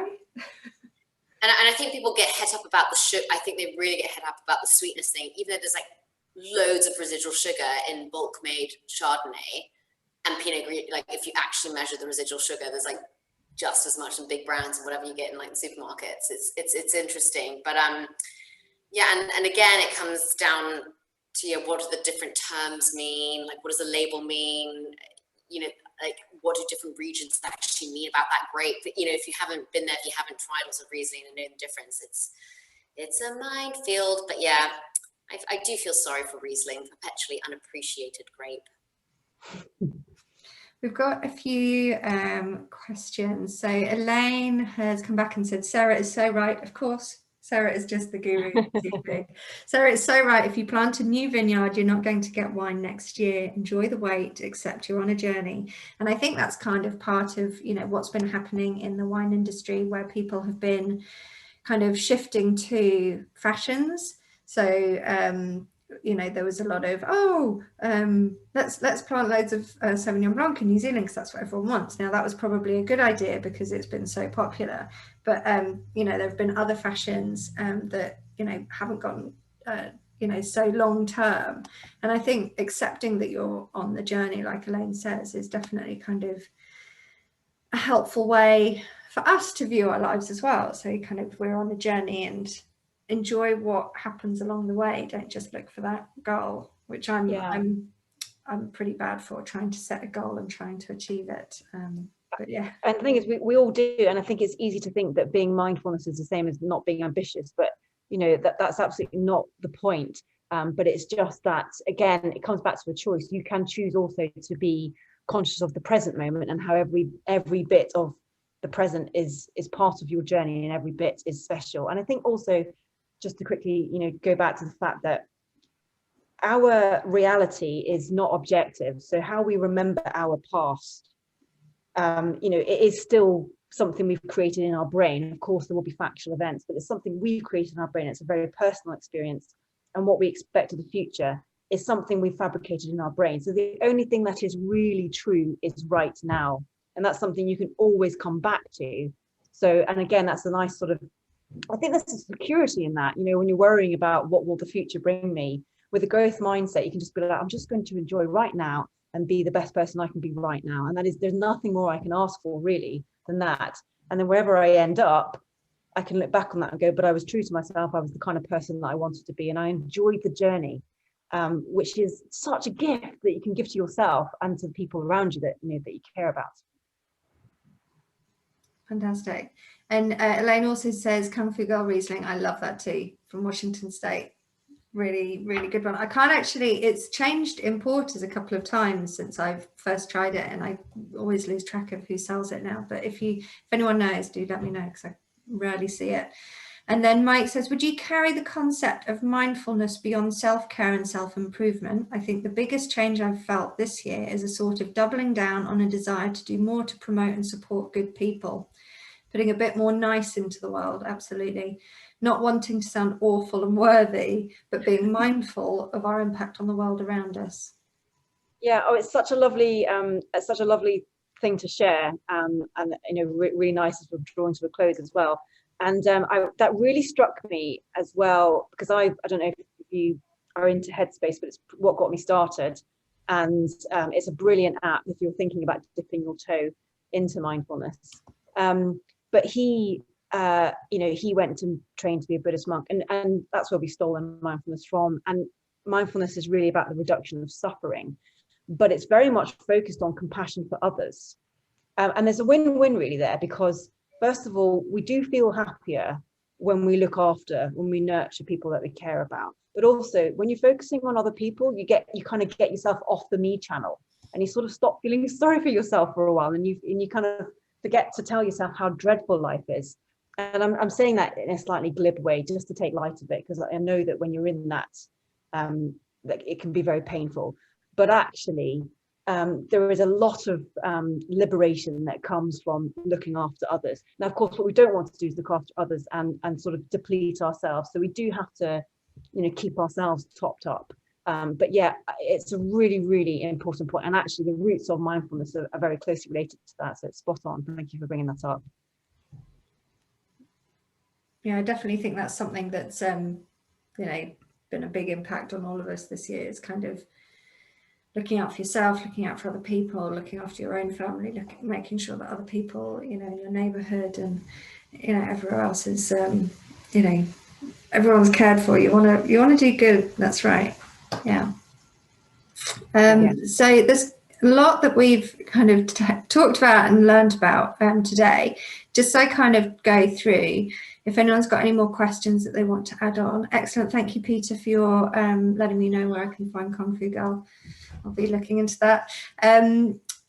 I think people get het up about the sugar. I think they really get het up about the sweetness thing, even though there's like loads of residual sugar in bulk made Chardonnay and Pinot Gris. Like, if you actually measure the residual sugar, there's like just as much in big brands and whatever you get in like the supermarkets. It's interesting, but yeah, and again, it comes down to, you know, what do the different terms mean? Like, what does the label mean? You know, like, what do different regions actually mean about that grape? But, you know, if you haven't been there, if you haven't tried lots of Riesling and know the difference, it's a minefield. But yeah, I do feel sorry for Riesling, perpetually unappreciated grape. We've got a few questions. So Elaine has come back and said, Sarah is so right. Of course, Sarah is just the guru. Sarah is so right. If you plant a new vineyard, you're not going to get wine next year. Enjoy the wait, except you're on a journey. And I think that's kind of part of, you know, what's been happening in the wine industry, where people have been kind of shifting to fashions. So you know, there was a lot of, let's plant loads of Sauvignon Blanc in New Zealand because that's what everyone wants. Now, that was probably a good idea because it's been so popular. But, you know, there have been other fashions that, you know, haven't gotten, you know, so long term. And I think accepting that you're on the journey, like Elaine says, is definitely kind of a helpful way for us to view our lives as well. So kind of we're on the journey and enjoy what happens along the way. Don't just look for that goal, which I'm pretty bad for, trying to set a goal and trying to achieve it. But yeah. And the thing is, we all do, and I think it's easy to think that being mindfulness is the same as not being ambitious, but you know, that's absolutely not the point. But it's just that, again, it comes back to a choice. You can choose also to be conscious of the present moment and how every bit of the present is part of your journey, and every bit is special. And I think also, just to quickly, you know, go back to the fact that our reality is not objective. So how we remember our past, you know, it is still something we've created in our brain. Of course, there will be factual events, but it's something we've created in our brain. It's a very personal experience. And what we expect of the future is something we've fabricated in our brain. So the only thing that is really true is right now. And that's something you can always come back to. So, and again, that's a nice sort of, I think there's a security in that, you know, when you're worrying about what will the future bring me, with a growth mindset, you can just be like, I'm just going to enjoy right now and be the best person I can be right now. And that is, there's nothing more I can ask for really than that. And then wherever I end up, I can look back on that and go, but I was true to myself. I was the kind of person that I wanted to be, and I enjoyed the journey, which is such a gift that you can give to yourself and to the people around you that, you know, that you care about. Fantastic. And Elaine also says Comfy Girl Riesling. I love that too, from Washington State. Really, really good one. I can't actually, it's changed importers a couple of times since I've first tried it, and I always lose track of who sells it now. But if anyone knows, do let me know, because I rarely see it. And then Mike says, would you carry the concept of mindfulness beyond self-care and self-improvement? I think the biggest change I've felt this year is a sort of doubling down on a desire to do more to promote and support good people. Putting a bit more nice into the world, absolutely. Not wanting to sound awful and worthy, but being mindful of our impact on the world around us. Yeah, oh, it's such a lovely thing to share, and you know, really nice as we're drawing to a close as well. And that really struck me as well, because I don't know if you are into Headspace, but it's what got me started. And it's a brilliant app if you're thinking about dipping your toe into mindfulness. But he, you know, he went to train to be a Buddhist monk, and that's where we stolen mindfulness from. And mindfulness is really about the reduction of suffering, but it's very much focused on compassion for others. And there's a win-win really there, because first of all, we do feel happier when we look after, when we nurture people that we care about. But also, when you're focusing on other people, you kind of get yourself off the me channel, and you sort of stop feeling sorry for yourself for a while, and you kind of forget to tell yourself how dreadful life is. And I'm saying that in a slightly glib way, just to take light of it, because I know that when you're in that, it can be very painful. But actually, there is a lot of liberation that comes from looking after others. Now, of course, what we don't want to do is look after others and sort of deplete ourselves. So we do have to, you know, keep ourselves topped up. But yeah, it's a really, really important point. And actually, the roots of mindfulness are very closely related to that. So it's spot on. Thank you for bringing that up. Yeah, I definitely think that's something that's, you know, been a big impact on all of us this year. It's kind of looking out for yourself, looking out for other people, looking after your own family, making sure that other people, you know, in your neighbourhood and, you know, everywhere else is, you know, everyone's cared for. You want to do good. That's right. Yeah. So a lot that we've kind of talked about and learned about today. Just so I kind of go through, if anyone's got any more questions that they want to add on. Excellent, thank you, Peter, for your letting me know where I can find Kung Fu Girl. I'll be looking into that.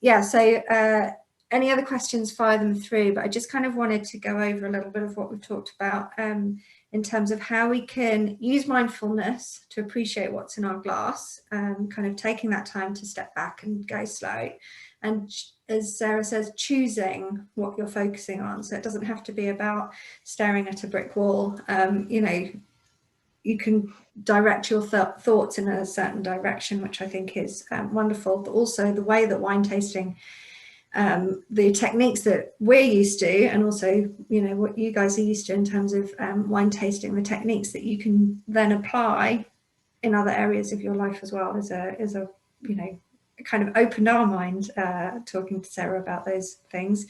Yeah, so any other questions, fire them through, but I just kind of wanted to go over a little bit of what we've talked about in terms of how we can use mindfulness to appreciate what's in our glass, kind of taking that time to step back and go slow. And as Sarah says, choosing what you're focusing on. So it doesn't have to be about staring at a brick wall. You know, you can direct your thoughts in a certain direction, which I think is wonderful, but also the way that wine tasting, the techniques that we're used to, and also, you know, what you guys are used to in terms of wine tasting, the techniques that you can then apply in other areas of your life as well, is a you know, kind of opened our mind talking to Sarah about those things.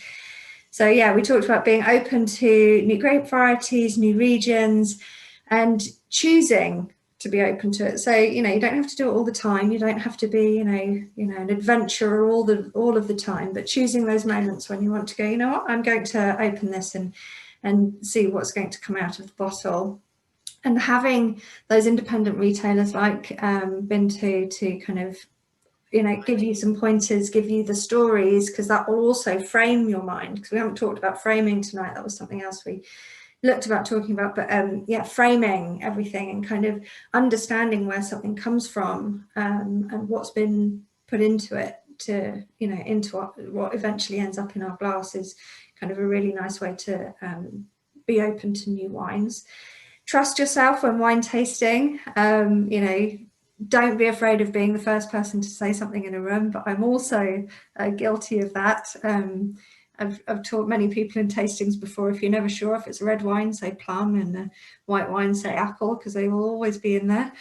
So yeah, we talked about being open to new grape varieties, new regions, and choosing to be open to it. So, you know, you don't have to do it all the time. You don't have to be, you know, an adventurer all of the time, but choosing those moments when you want to go, you know what, I'm going to open this and see what's going to come out of the bottle. And having those independent retailers like Bin to kind of, you know, give you some pointers, give you the stories, because that will also frame your mind, because we haven't talked about framing tonight. That was something else we looked about talking about, but yeah, framing everything and kind of understanding where something comes from and what's been put into it to, you know, into what eventually ends up in our glass is kind of a really nice way to be open to new wines. Trust yourself when wine tasting. You know, don't be afraid of being the first person to say something in a room, but I'm also guilty of that. I've taught many people in tastings before, if you're never sure if it's red wine, say plum, and white wine, say apple, because they will always be in there.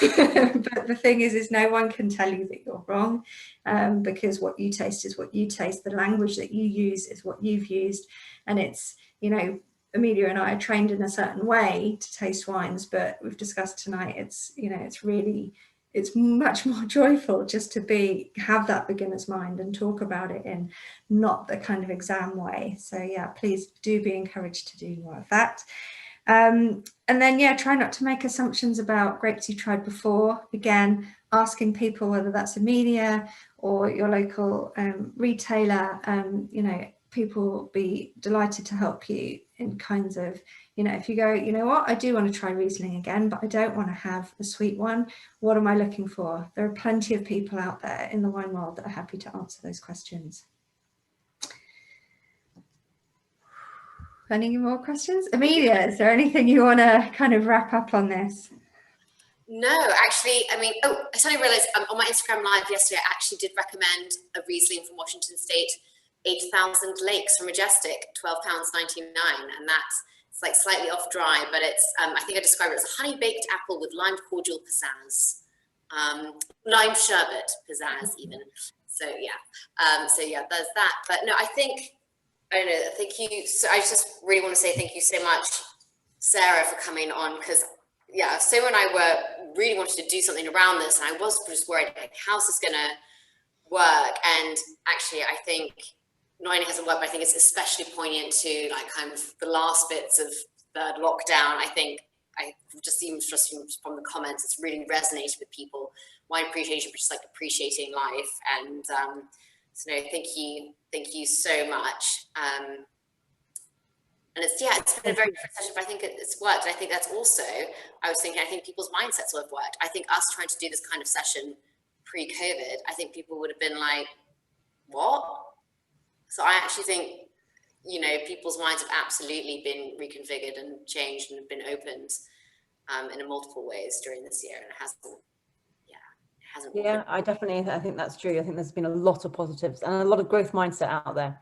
But the thing is no one can tell you that you're wrong, because what you taste is what you taste. The language that you use is what you've used. And it's, you know, Amelia and I are trained in a certain way to taste wines, but we've discussed tonight, it's, you know, it's much more joyful just to have that beginner's mind and talk about it in not the kind of exam way. So yeah, please do be encouraged to do more of that. And then yeah, try not to make assumptions about grapes you tried before. Again, asking people whether that's Amelia or your local retailer, you know, people will be delighted to help you in kinds of, you know, if you go, you know what, I do want to try Riesling again, but I don't want to have a sweet one. What am I looking for? There are plenty of people out there in the wine world that are happy to answer those questions. Any more questions? Amelia, is there anything you want to kind of wrap up on this? No, actually, I mean, oh, I suddenly realized on my Instagram live yesterday, I actually did recommend a Riesling from Washington State, 8,000 Lakes from Majestic, £12.99, and it's like slightly off dry, but it's, I think I described it as a honey-baked apple with lime cordial pizzazz, lime sherbet pizzazz even. So yeah, there's that. But no, I don't know, thank you. So I just really want to say thank you so much, Sarah, for coming on, because yeah, Soma and I really wanted to do something around this, and I was just worried, like, how's this gonna work? And actually, I think not only has it worked, but I think it's especially poignant to like kind of the last bits of third lockdown. I think I just from the comments, it's really resonated with people. Wine appreciation, but just like appreciating life. And so no, thank you so much. And it's been a very different session, but I think it's worked. And I think that's also, I think people's mindsets will have worked. I think us trying to do this kind of session pre-COVID, I think people would have been like, what? So I actually think, you know, people's minds have absolutely been reconfigured and changed and been opened in multiple ways during this year. And it hasn't. Yeah, I think that's true. I think there's been a lot of positives and a lot of growth mindset out there.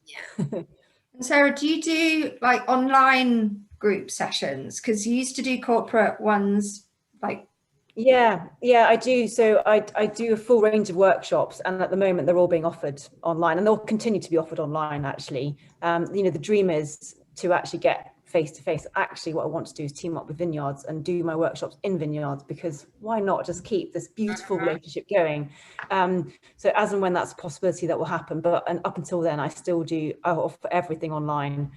Yeah. Sarah, do you do like online group sessions? Because you used to do corporate ones, like. Yeah, I do. So I do a full range of workshops, and at the moment they're all being offered online, and they'll continue to be offered online actually. You know, the dream is to actually get face to face. Actually, what I want to do is team up with vineyards and do my workshops in vineyards, because why not just keep this beautiful relationship going? So as and when that's a possibility, that will happen. But and up until then, I offer everything online.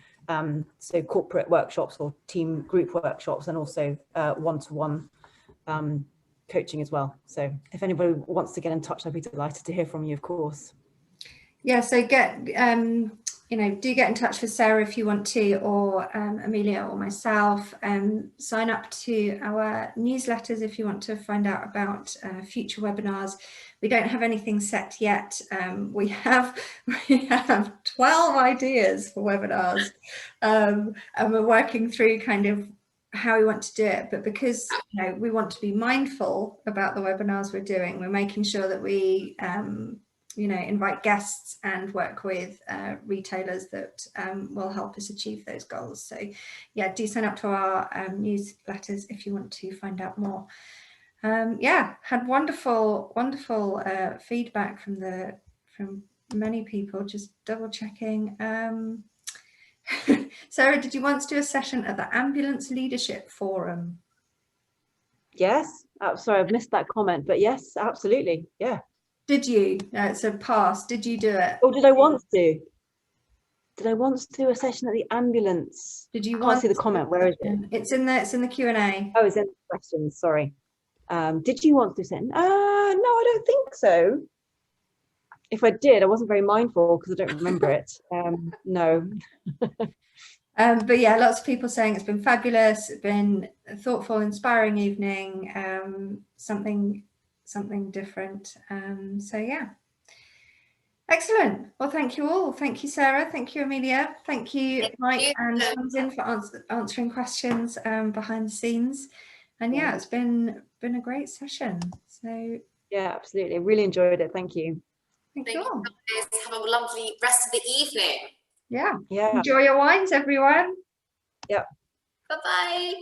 So corporate workshops or team group workshops, and also one-to-one coaching as well. So if anybody wants to get in touch, I'd be delighted to hear from you, of course. Yeah, so do get in touch with Sarah if you want to, or Amelia or myself. Sign up to our newsletters if you want to find out about future webinars. We don't have anything set yet. We have 12 ideas for webinars, and we're working through kind of how we want to do it. But because we want to be mindful about the webinars we're doing, we're making sure that we invite guests and work with retailers that will help us achieve those goals. So yeah, do sign up to our newsletters if you want to find out more. Had wonderful feedback from many people. Just double checking. Sarah, did you want to do a session at the Ambulance Leadership Forum? Yes, sorry, I've missed that comment, but yes, absolutely, yeah. Did you? It's a pass. Did you do it? Or did I want to? Did I want to do a session at the ambulance? Did you I can't see the comment. Where is it? It's in the Q&A. Oh, it's in the questions. Sorry. Did you want to send? No, I don't think so. If I did, I wasn't very mindful because I don't remember it. No. But yeah, lots of people saying it's been fabulous. It's been a thoughtful, inspiring evening. Something different. So yeah. Excellent. Well, thank you all. Thank you, Sarah. Thank you, Amelia. Thank you, Mike and Tamsin, for answering questions behind the scenes. And yeah, it's been a great session. So yeah, absolutely. I really enjoyed it. Thank you. Thank you all. Guys. Have a lovely rest of the evening. Yeah. Yeah. Enjoy your wines, everyone. Yeah. Bye-bye.